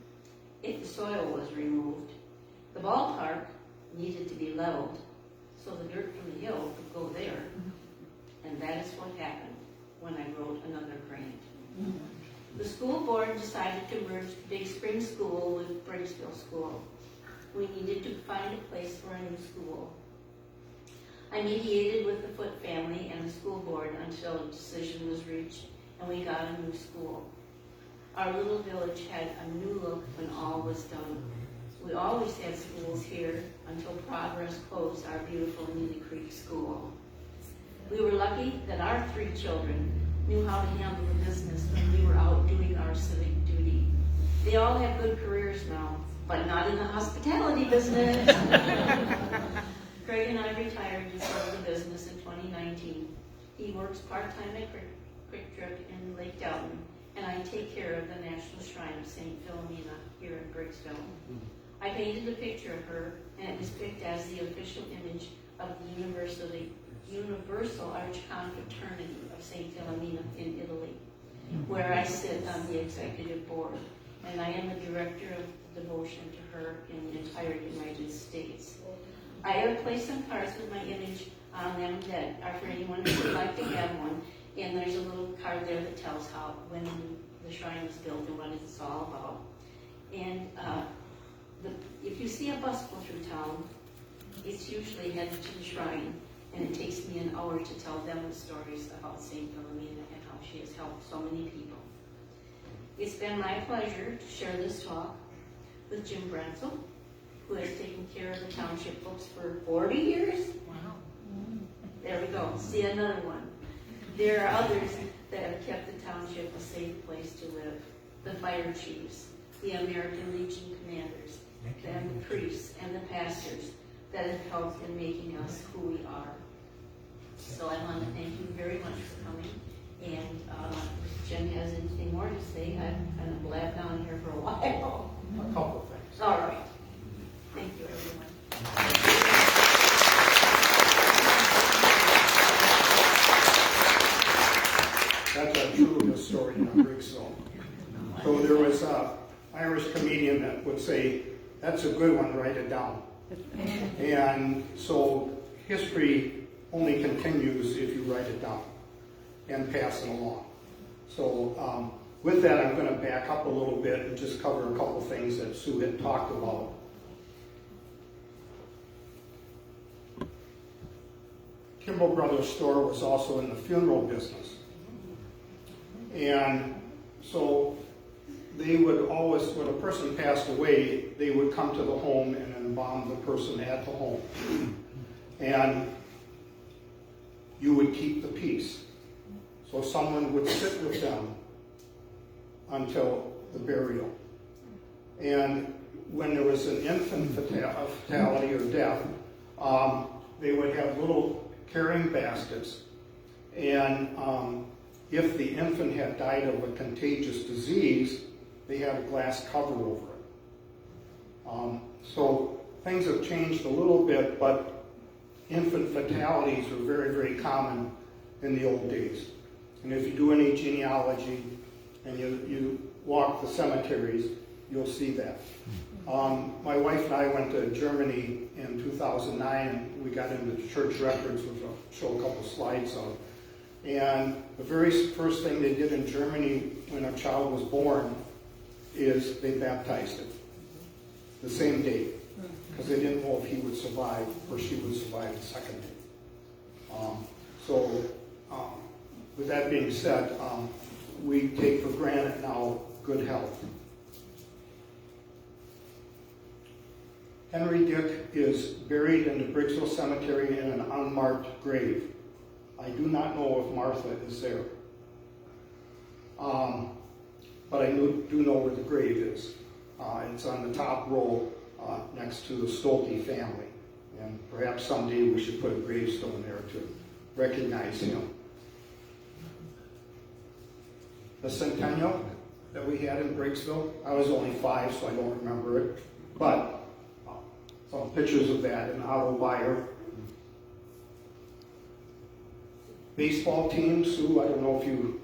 if the soil was removed. The ballpark needed to be leveled so the dirt from the hill could go there, and that is what happened when I wrote another grant. The school board decided to merge Big Spring School with Briggsville School. We needed to find a place for a new school. I mediated with the Foot family and the school board until a decision was reached, and we got a new school. Our little village had a new look when all was done. We always had schools here until Progress closed our beautiful Neely Creek School. We were lucky that our 3 children knew how to handle the business when we were out doing our civic duty. They all have good careers now, but not in the hospitality business. Craig and I retired and sold the business in 2019. He works part-time at Quick Trip in Lake Delton, and I take care of the National Shrine of St. Philomena here in Briggsville. I painted a picture of her, and it was picked as the official image of the Universal Archconfraternity of St. Philomena in Italy, where I sit on the executive board, and I am the director of devotion to her in the entire United States. I have placed some cards with my image on them that are for anyone who would like to have one, and there's a little card there that tells how when the shrine was built and what it's all about. And if you see a bus go through town, it's usually headed to the shrine, and it takes me an hour to tell them the stories about St. Philomena and how she has helped so many people. It's been my pleasure to share this talk with Jim Brancel, who has taken care of the township books for 40 years. Wow. There we go. See another one. There are others that have kept the township a safe place to live. The fire chiefs, the American Legion commanders, and the priests and the pastors that have helped in making us who we are. So I want to thank you very much for coming. And if Jen has anything more to say, I've kind of blabbed down here for a while. A couple of things. All right. Thank you, everyone. That's a true history in Briggsville. So there was an Irish comedian that would say, "That's a good one, write it down." And so history only continues if you write it down and pass it along. So with that, I'm going to back up a little bit and just cover a couple things that Sue had talked about. Kimball Brothers store was also in the funeral business. And so they would always, when a person passed away, they would come to the home and embalm the person at the home. And you would keep the peace. So someone would sit with them until the burial. And when there was an infant fatality or death, they would have little carrying baskets, and if the infant had died of a contagious disease, they had a glass cover over it. So things have changed a little bit, but infant fatalities were very, very common in the old days. And if you do any genealogy and you walk the cemeteries, you'll see that. My wife and I went to Germany in 2009, and we got into the church records, which I'll show a couple slides of. And the very first thing they did in Germany when a child was born is they baptized him the same day, because they didn't know if he would survive or she would survive the second day. With that being said, we take for granted now good health. Henry Dick is buried in the Briggsville Cemetery in an unmarked grave. I do not know if Martha is there. But I do know where the grave is. It's on the top row next to the Stolte family. And perhaps someday we should put a gravestone there to recognize him. The centennial that we had in Briggsville, I was only 5, so I don't remember it. But some pictures of that in auto wire. Baseball teams, Sue, I don't know if you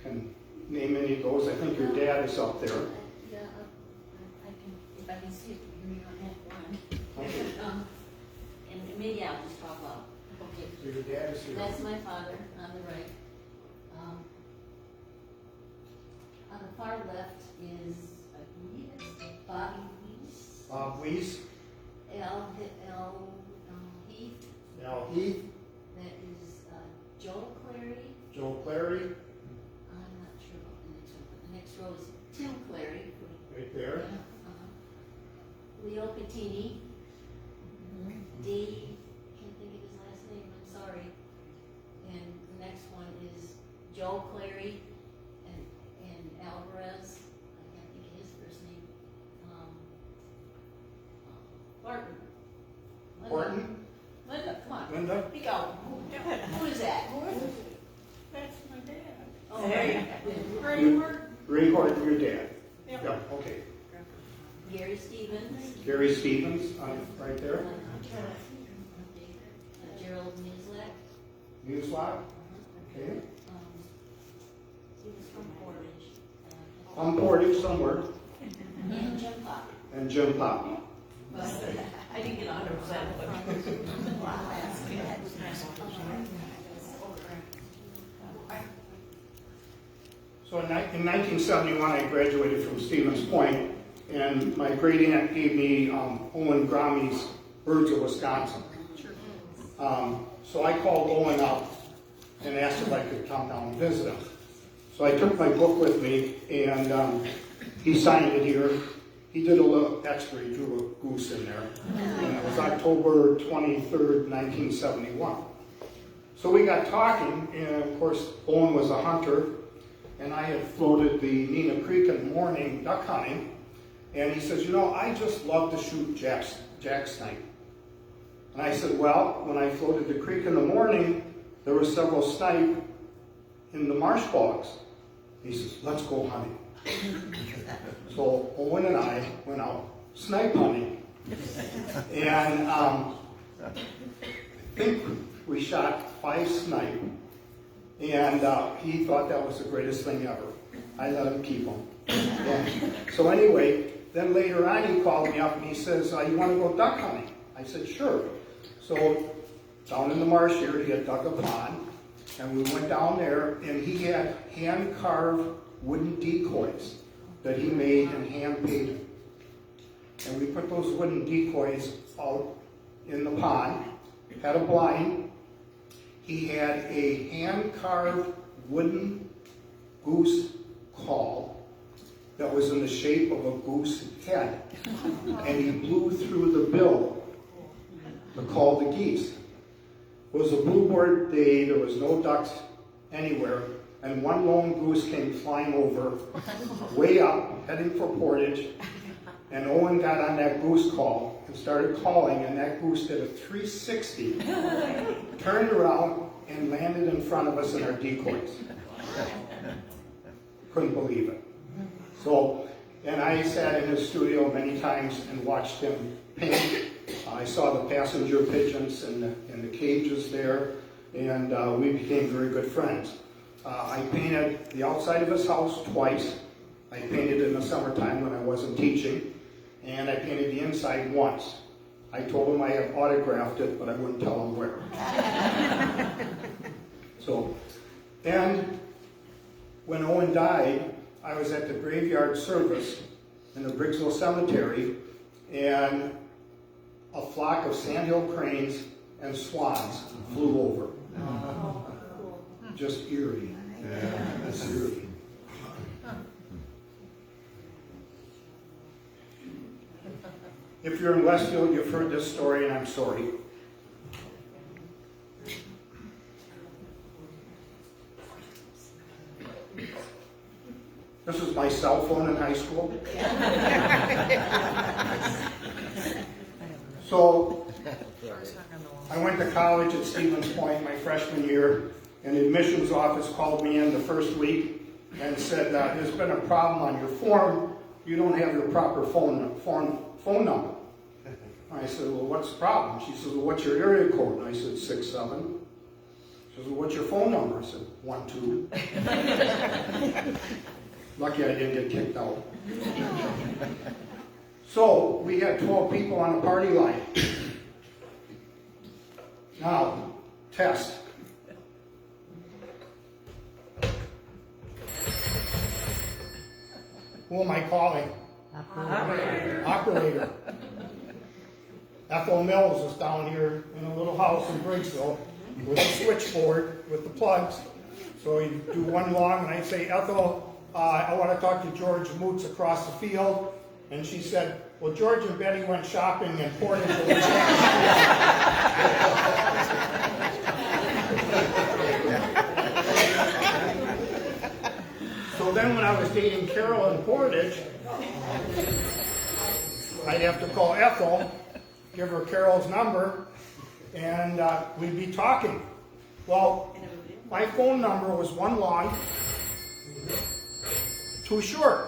can name any of those. I think your dad is up there. Yeah, I can, if I can see it, you don't have one. Okay. And maybe I'll just talk about, okay. So your dad is here. That's my father on the right. On the far left is, I believe it's Bobby Weiss. Bob Weiss. Heath. Al Heath. That is Joe Clary. Joe Clary. I'm not sure about the next one, but the next row is Tim Clary. Right there. Leo Pettini. Dave, can't think of his last name, I'm sorry. And the next one is Joe Clary and Alvarez. I can't think of his first name. Barton. Horton. Linda, come on. Linda. Speak out. Who is that? That's my dad. Oh, right. Ray Horton, your dad. Yep. Okay. Gary Stevens. Gary Stevens, right there. Gerald Muslak. Newslock. Okay. He was from Portage. On Portage somewhere. And Jim Pop. And Jim Pop. I didn't get 100%, but. So in 1971, I graduated from Stevens Point, and my great aunt gave me Owen Grammy's Birds of Wisconsin. So I called Owen up and asked if I could come down and visit him. So I took my book with me, and he signed it here. He did a little extra, he drew a goose in there. And it was October 23rd, 1971. So we got talking, and of course, Owen was a hunter, and I had floated the Nina Creek in the morning duck hunting, and he says, you know, I just love to shoot jack snipe. And I said, well, when I floated the creek in the morning, there were several snipe in the marsh bogs. He says, let's go hunting. So Owen and I went out snipe hunting. And I think we shot 5 snipe. And he thought that was the greatest thing ever. I let him keep them. And so anyway, then later on he called me up and he says, you want to go duck hunting? I said, sure. So down in the marsh here, he had dug a pond. And we went down there, and he had hand-carved wooden decoys that he made and hand-painted. And we put those wooden decoys out in the pond, had a blind. He had a hand-carved wooden goose call that was in the shape of a goose head. And he blew through the bill to call the geese. It was a bluebird day, there was no ducks anywhere, and one lone goose came flying over, way up, heading for Portage, and Owen got on that goose call and started calling, and that goose did a 360, turned around, and landed in front of us in our decoys. Couldn't believe it. So, and I sat in his studio many times and watched him paint. I saw the passenger pigeons in the cages there, and we became very good friends. I painted the outside of his house twice. I painted in the summertime when I wasn't teaching, and I painted the inside once. I told him I had autographed it, but I wouldn't tell him where. So, and when Owen died, I was at the graveyard service in the Briggsville Cemetery, and a flock of sandhill cranes and swans flew over. Just eerie. That's eerie. If you're in Westfield, you've heard this story, and I'm sorry. This was my cell phone in high school. So, I went to college at Stevens Point my freshman year, and the admissions office called me in the first week and said, there's been a problem on your form. You don't have your proper phone number. I said, well, what's the problem? She says, well, what's your area code? And I said, 67. She says, well, what's your phone number? I said, 12. Lucky I didn't get kicked out. So, we had 12 people on the party line. Now, test. Who am I calling? Operator. Ethel Mills is down here in a little house in Briggsville with a switchboard with the plugs. So you do one long, and I say, Ethel, I want to talk to George Moots across the field. And she said, well, George and Betty went shopping and Portage will be So then when I was dating Carol in Portage, I'd have to call Ethel, give her Carol's number, and we'd be talking. Well, my phone number was one long, too short.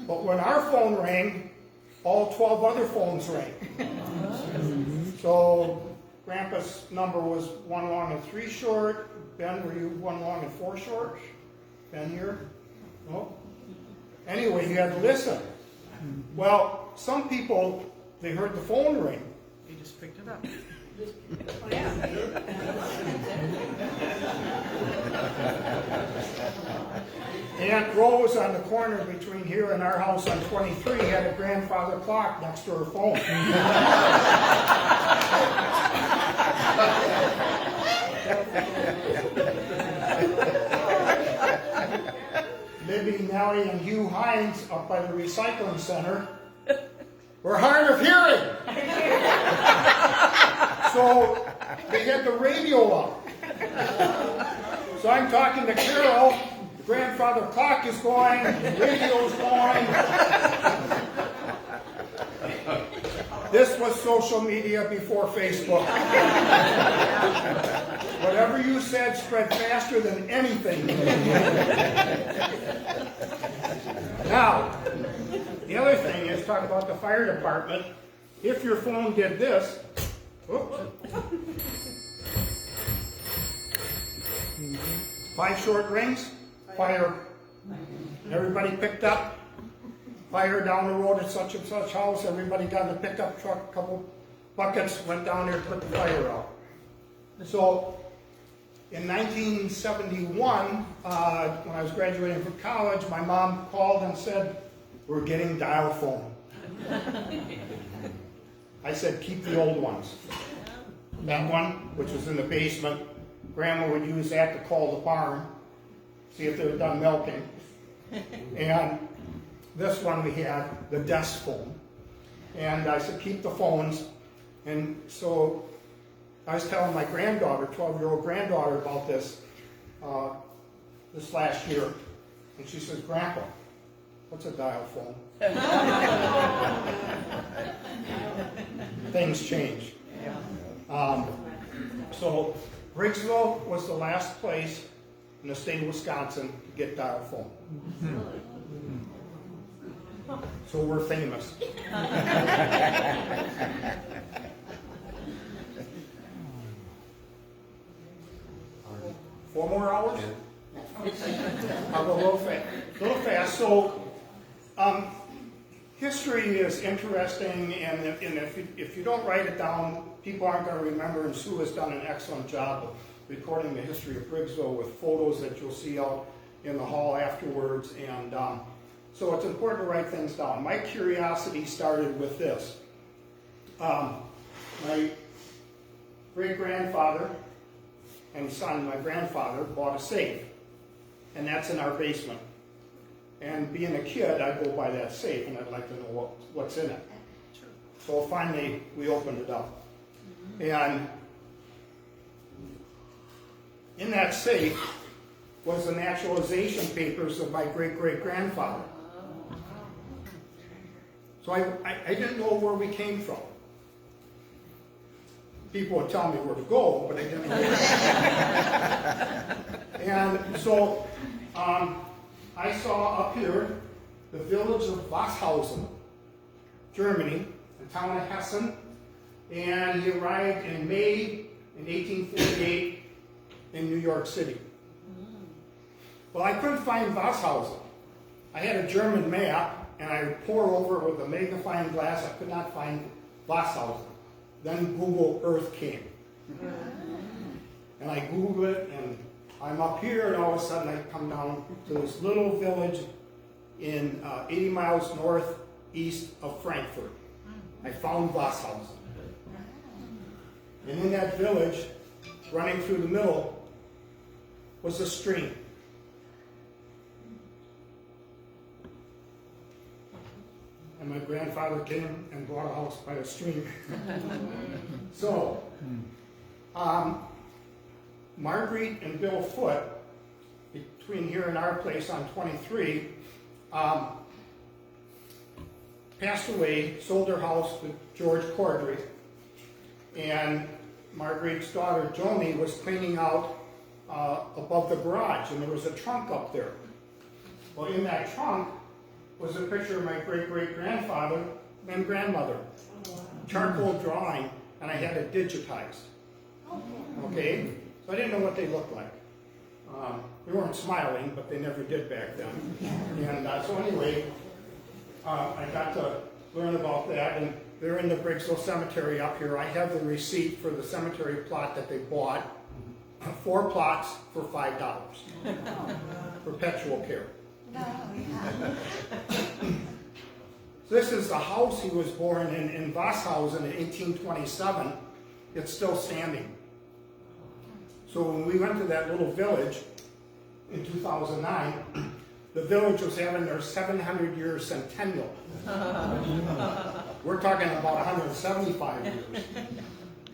But when our phone rang, all 12 other phones rang. So Grandpa's number was one long and three short. Ben, were you one long and four short? Ben here? No? Anyway, you had to listen. Well, some people, they heard the phone ring. You just picked it up. Aunt Rose on the corner between here and our house on 23 had a grandfather clock next to her phone. Libby, Nellie, and Hugh Hines up by the recycling center were hard of hearing. So they had the radio up. So I'm talking to Carol, the grandfather clock is going, the radio's going. This was social media before Facebook. Whatever you said spread faster than anything. Now, the other thing is, talk about the fire department. If your phone did this, oops, 5 short rings, fire. Everybody picked up, fire down the road at such and such house. Everybody got in a pickup truck, a couple buckets, went down there to put the fire out. So, in 1971, when I was graduating from college, my mom called and said, we're getting dial phone. I said, keep the old ones. That one, which was in the basement, Grandma would use that to call the barn, see if they were done milking. And this one we had, the desk phone. And I said, keep the phones. And so I was telling my granddaughter, 12-year-old granddaughter, about this this last year. And she says, Grandpa, what's a dial phone? Things change. So Briggsville was the last place in the state of Wisconsin to get dial phone. So we're famous. 4 more hours? I'll go a little fast. So History is interesting, and if you don't write it down, people aren't going to remember, and Sue has done an excellent job of recording the history of Briggsville with photos that you'll see out in the hall afterwards, and so it's important to write things down. My curiosity started with this. My great-grandfather and son, my grandfather, bought a safe, and that's in our basement. And being a kid, I'd go by that safe, and I'd like to know what's in it. So finally, we opened it up. And in that safe was the naturalization papers of my great-great-grandfather. So I didn't know where we came from. People would tell me where to go, but I didn't know where. And so I saw up here the village of Washausen, Germany, the town of Hessen, and he arrived in May in 1848 in New York City. Well, I couldn't find Washausen. I had a German map, and I poured over it with a magnifying glass. I could not find Washausen. Then Google Earth came. And I Googled it, and I'm up here, and all of a sudden I come down to this little village in 80 miles northeast of Frankfurt. I found Washausen. And in that village, running through the middle, was a stream. And my grandfather came and bought a house by a stream. So, Marguerite and Bill Foote, between here and our place on 23, passed away, sold their house to George Cordray, and Marguerite's daughter Joni was cleaning out above the garage, and there was a trunk up there. Well, in that trunk was a picture of my great-great-grandfather and grandmother, charcoal drawing, and I had it digitized. Okay? So I didn't know what they looked like. They weren't smiling, but they never did back then. And so anyway, I got to learn about that, and they're in the Briggsville Cemetery up here. I have the receipt for the cemetery plot that they bought, 4 plots for $5, perpetual care. So this is the house he was born in Washausen in 1827. It's still standing. So when we went to that little village in 2009, the village was having their 700-year centennial. We're talking about 175 years.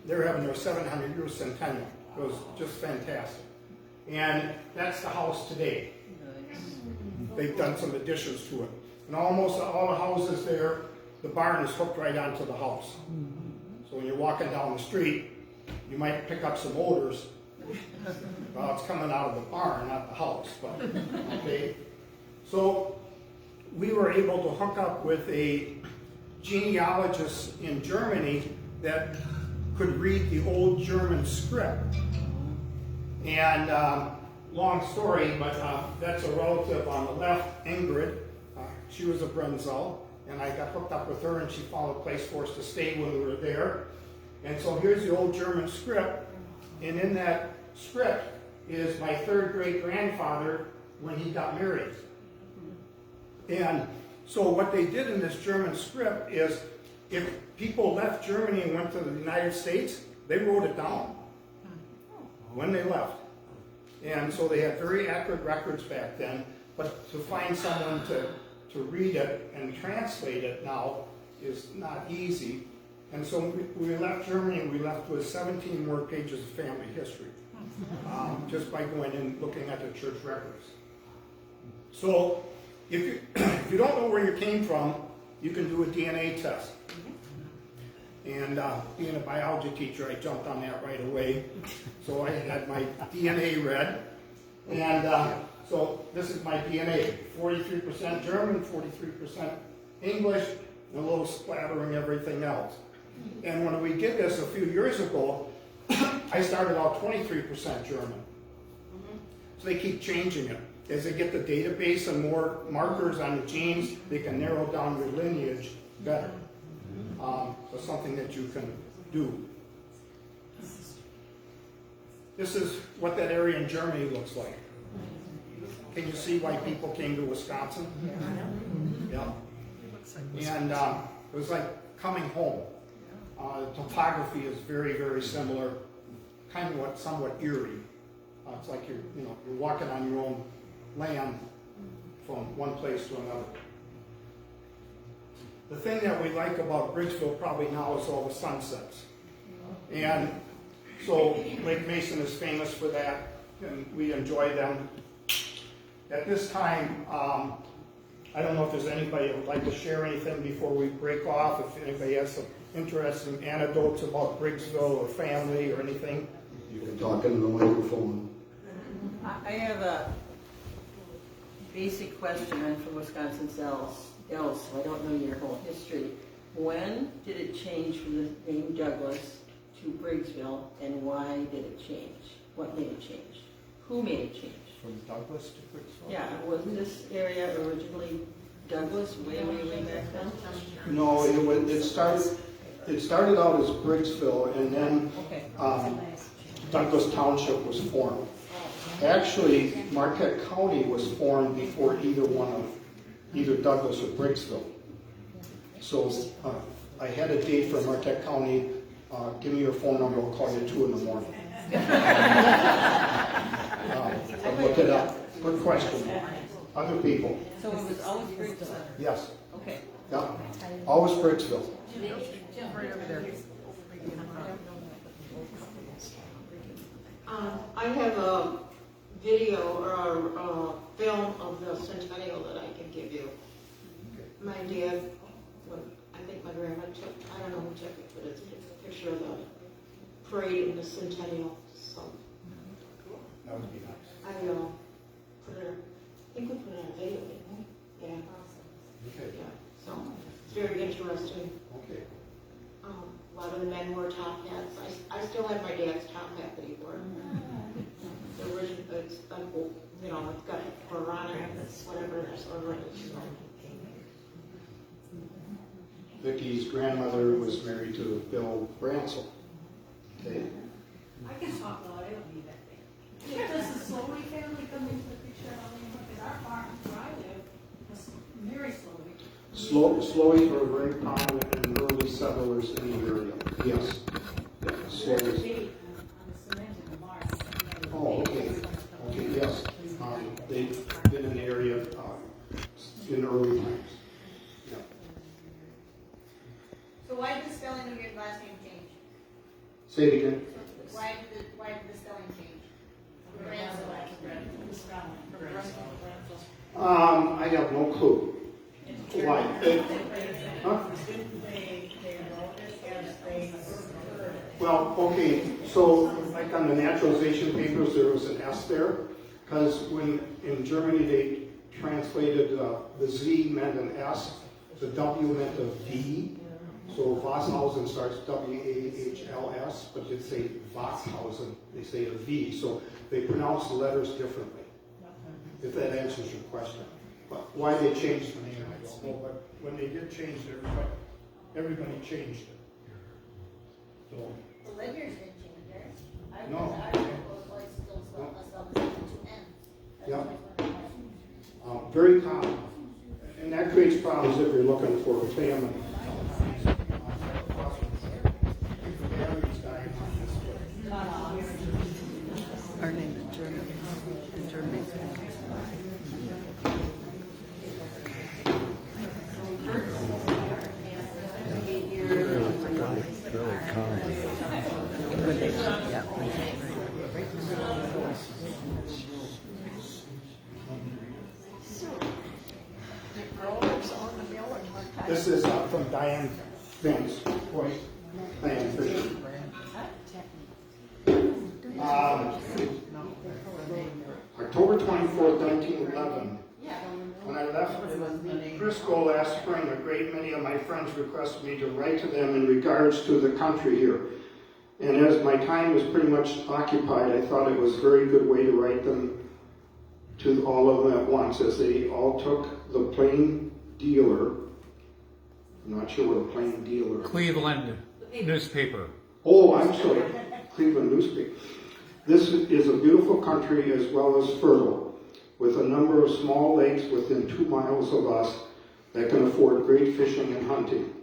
They were having their 700-year centennial. It was just fantastic. And that's the house today. They've done some additions to it. And almost all the houses there, the barn is hooked right onto the house. So when you're walking down the street, you might pick up some odors. Well, it's coming out of the barn, not the house, but okay. So we were able to hook up with a genealogist in Germany that could read the old German script. And long story, but that's a relative on the left, Ingrid. She was a Brancel, and I got hooked up with her, and she found a place for us to stay when we were there. And so here's the old German script, and in that script is my 3rd great-grandfather when he got married. And so what they did in this German script is if people left Germany and went to the United States, they wrote it down when they left. And so they had very accurate records back then, but to find someone to read it and translate it now is not easy. And so we left Germany, and we left with 17 more pages of family history, just by going and looking at the church records. So if you don't know where you came from, you can do a DNA test. And being a biology teacher, I jumped on that right away. So I had my DNA read. And so this is my DNA, 43% German, 43% English, and a little splattering everything else. And when we did this a few years ago, I started out 23% German. So they keep changing it. as they get the database and more markers on the genes, they can narrow down your lineage better. So something that you can do. This is what that area in Germany looks like. Can you see why people came to Wisconsin? Yeah. And it was like coming home. The topography is very, very similar, kind of somewhat eerie. It's like you're walking on your own land from one place to another. The thing that we like about Briggsville probably now is all the sunsets. And so Lake Mason is famous for that, and we enjoy them. At this time, I don't know if there's anybody that would like to share anything before we break off, if anybody has some interesting anecdotes about Briggsville or family or anything. You can talk into the microphone. I have a basic question. I'm from Wisconsin Dells, so I don't know your whole history. When did it change from the name Douglas to Briggsville, and why did it change? What made it change? Who made it change? From Douglas to Briggsville? Yeah, was this area originally Douglas way back then? No, it started out as Briggsville, and then Okay. Douglas Township was formed. Actually, Marquette County was formed before either Douglas or Briggsville. So I had a date for Marquette County. Give me your phone number, I'll call you at 2 in the morning. I'll look it up. Good question. Other people? So it was always Briggsville? Yes. Okay. Yeah. Always Briggsville. I have a video or a film of the centennial that I can give you. My dad, I think my grandma took, I don't know who took it, but it's a picture of the parade in the centennial. So That would be nice. I put it, I think we put it on video, didn't we? Yeah. Okay. Yeah. So it's very interesting. Okay. A lot of the men wore top hats. I still have my dad's top hat that he wore. The original, it's got a Quran in it, whatever that's over it. So. Vicky's grandmother was married to Bill Brancel. Okay. I can talk about it, I don't need that thing. Does the Slowey family come into the picture? Because our farm where I live was very Slowey. Slowies were very prominent and early settlers in the area. Yes. Yeah, Slowies. Big on the cement in the barn. Oh, okay. Okay, yes. They've been in the area in early times. Yeah. So why did the spelling of your last name change? Say it again. Why did the spelling change? I have no clue. Why? Huh? Well, okay, so like on the naturalization papers, there was an S there, because when in Germany they translated the Z meant an S, the W meant a V. So Wasshausen starts W-A-H-L-S, but they say Wasshausen, they say a V. So they pronounce the letters differently, if that answers your question. But why they changed the name, I don't know. But when they did change it, everybody changed it. So, The ledgers didn't change theirs. I No. was still spelled with two N's. yeah. Very common. And that creates problems if you're looking for a family. Our name is German. In Germany. This is from Diane Vince, Point Diane Fisher. October 24th, 1911. When I left Frisco last spring, a great many of my friends requested me to write to them in regards to the country here. And as my time was pretty much occupied, I thought it was a very good way to write them to all of them at once as they all took the Plain Dealer. I'm not sure what a Plain Dealer. Cleveland newspaper. Oh, I'm sorry, Cleveland newspaper. This is a beautiful country as well as fertile, with a number of small lakes within 2 miles of us that can afford great fishing and hunting.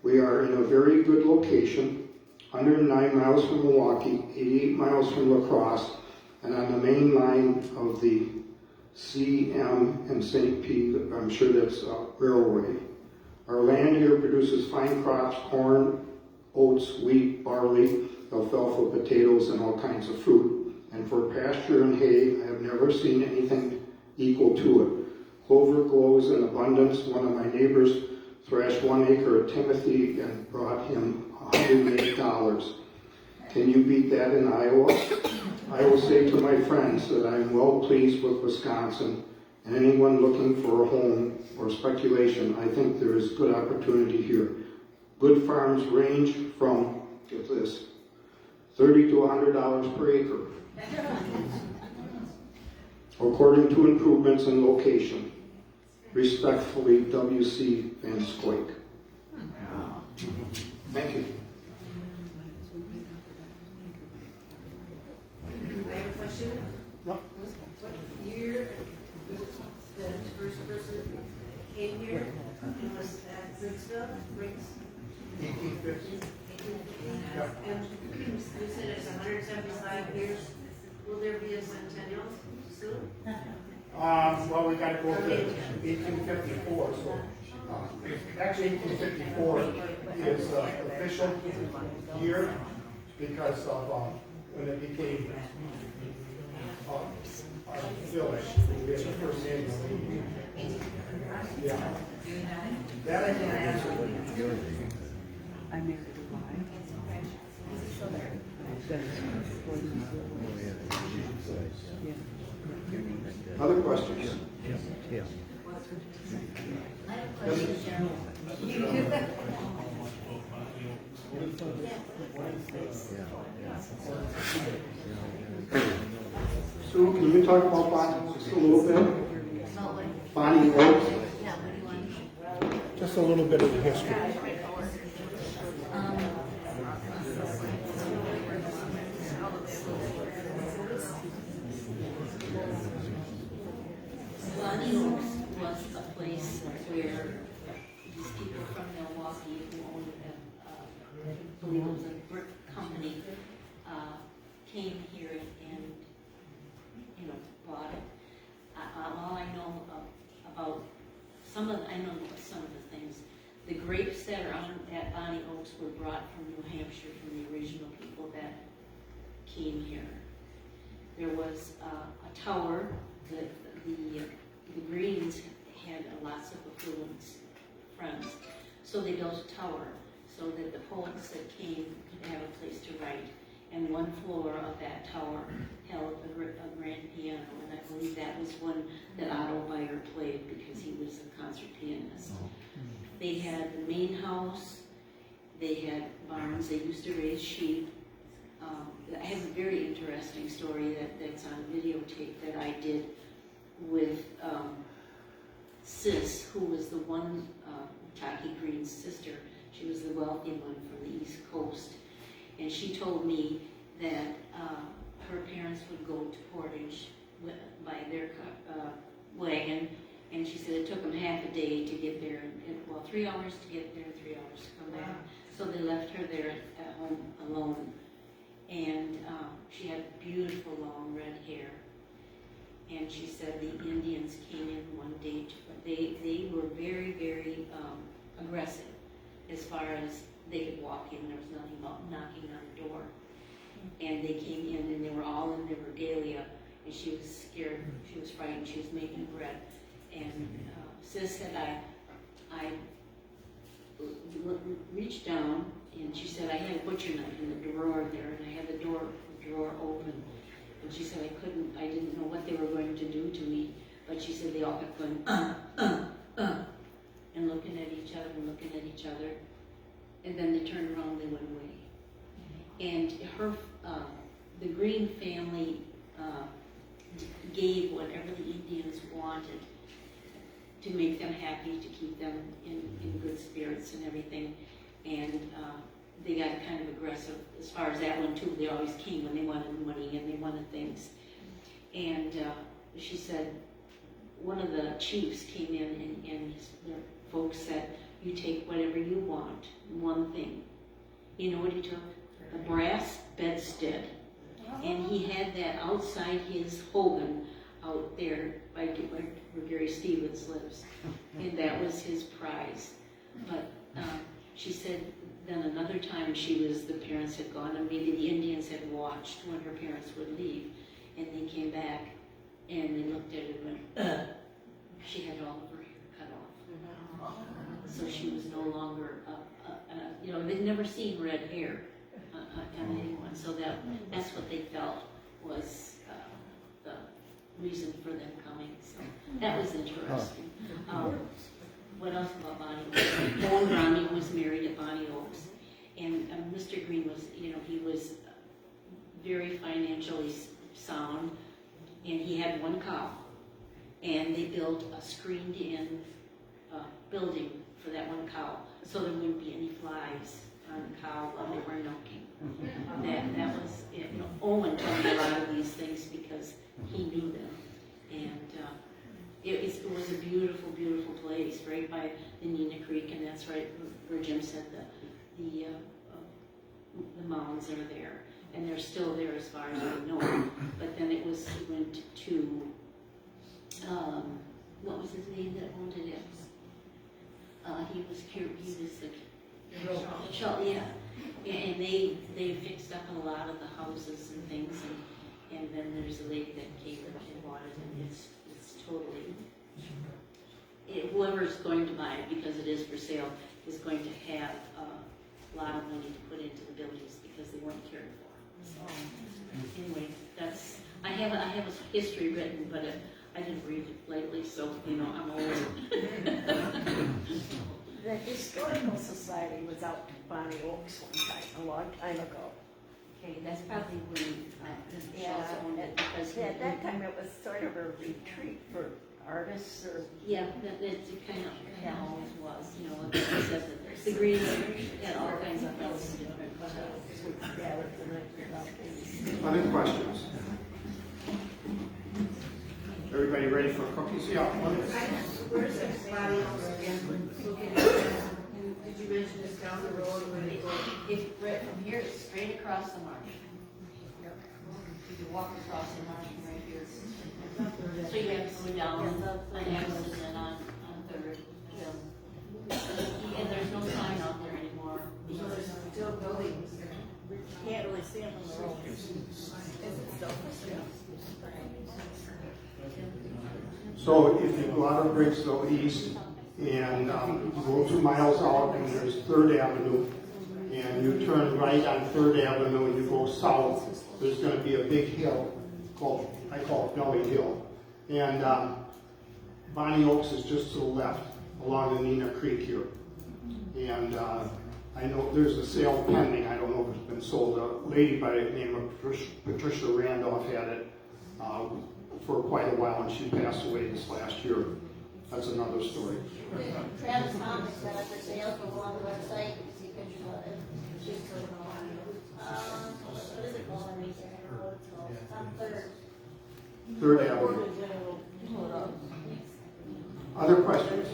We are in a very good location, 109 miles from Milwaukee, 88 miles from La Crosse, and on the main line of the CM and St. Pete, I'm sure that's railway. Our land here produces fine crops, corn, oats, wheat, barley, alfalfa, potatoes, and all kinds of fruit. And for pasture and hay, I have never seen anything equal to it. Clover grows in abundance. One of my neighbors thrashed 1 acre of Timothy and brought him $108. Can you beat that in Iowa? I will say to my friends that I'm well pleased with Wisconsin, and anyone looking for a home or speculation, I think there is good opportunity here. Good farms range from, get this, $30 to $100 per acre, according to improvements in location. Respectfully, W.C. Van Squake. Thank you. I have a question. What year the first person came here and was at Briggsville? 1850. And you said it's 175 years. Will there be a centennial soon? Well, we got to go to 1854. So, actually, 1854 is the official year because of when it became our village. We had the first annual meeting. Yeah. That I can answer. I married a wife. Other questions? Yeah. I have a question, Cheryl. Sue, can you talk about Bonnie just a little bit? About what? Bonnie Oaks? Yeah, what do you want? Just a little bit of the history. Bonnie Oaks was a place where these people from Milwaukee who owned, I believe it was a brick company, came here and, bought it. All I know about I know some of the things. The grapes that are at Bonnie Oaks were brought from New Hampshire, from the original people that came here. There was a tower. The Greens had lots of affluent friends, so they built a tower so that the poets that came could have a place to write. And one floor of that tower held a grand piano, and I believe that was one that Otto Meyer played because he was a concert pianist. They had the main house, they had barns, they used to raise sheep. I have a very interesting story that's on videotape that I did with Sis, who was the one, Taki Green's sister. She was the wealthy one from the East Coast. And she told me that her parents would go to Portage by their wagon, and she said it took them half a day to get there, 3 hours to get there, 3 hours to come back. So they left her there at home alone. And she had beautiful long red hair. And she said the Indians came in one day. They were very, very aggressive as far as they could walk in. There was nothing about knocking on the door. And they came in, and they were all in their regalia, and she was scared. She was frightened. She was making bread. And Sis said, I reached down, and she said, I had a butcher knife in the drawer there, and I had the drawer open. And she said, I didn't know what they were going to do to me. But she said they all kept going, and looking at each other and looking at each other. And then they turned around and they went away. And her, the Green family gave whatever the Indians wanted to make them happy, to keep them in good spirits and everything. And they got kind of aggressive as far as that went too. They always came when they wanted money and they wanted things. And she said, one of the chiefs came in and the folks said, you take whatever you want, one thing. You know what he took? A brass bedstead. And he had that outside his hogan out there by where Gary Stevens lives. And that was his prize. But she said then another time the parents had gone, and maybe the Indians had watched when her parents would leave. And they came back and they looked at her and went, she had all of her hair cut off. So she was no longer, they'd never seen red hair on anyone. So that's what they felt was the reason for them coming. So that was interesting. What else about Bonnie Oaks? Owen Romney was married at Bonnie Oaks. And Mr. Green was, he was very financially sound. And he had one cow. And they built a screened-in building for that one cow, so there wouldn't be any flies on the cow while they were milking. That was it. Owen told me a lot of these things because he knew them. And it was a beautiful, beautiful place right by the Nina Creek, and that's right where Jim said the mounds are there. And they're still there as far as I know. But then it went to, what was his name that owned it? He was the Shaw, yeah. And they fixed up a lot of the houses and things, and then there's a lady that came and bought it, and it's totally, whoever's going to buy it, because it is for sale, is going to have a lot of money to put into the buildings because they weren't cared for. So anyway, I have a history written, but I didn't read it lately, so I'm old. The Historical Society was out to Bonnie Oaks one time, a long time ago. Okay, that's probably when Mr. Schultz owned it, because At that time, it was sort of a retreat for artists or. yeah, it kind of always was. Like I said, the Greens had all kinds of things different. Other questions? Everybody ready for cookies? Yeah. Where's this body again? Did you mention it's down the road where they go? If right from here, it's straight across the marsh. You can walk across the marsh from right here. So you have to go down an exit and then on Third. And there's no sign out there anymore. So there's still buildings. You can't really see them on the road. Is it still for sale? So if you go out of Briggsville East and you go 2 miles out and there's 3rd Avenue and you turn right on 3rd Avenue and you go south, there's going to be a big hill I call it Belly Hill. And Bonnie Oaks is just to the left along the Nina Creek here. And I know there's a sale pending. I don't know if it's been sold. A lady by the name of Patricia Randolph had it for quite a while, and she passed away this last year. That's another story. Travis Thomas set up the sale, go on the website, see pictures of it. What is it called? It's on Third. 3rd Avenue. Other questions?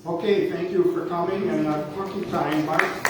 Okay, thank you for coming, and cookie time, Mark.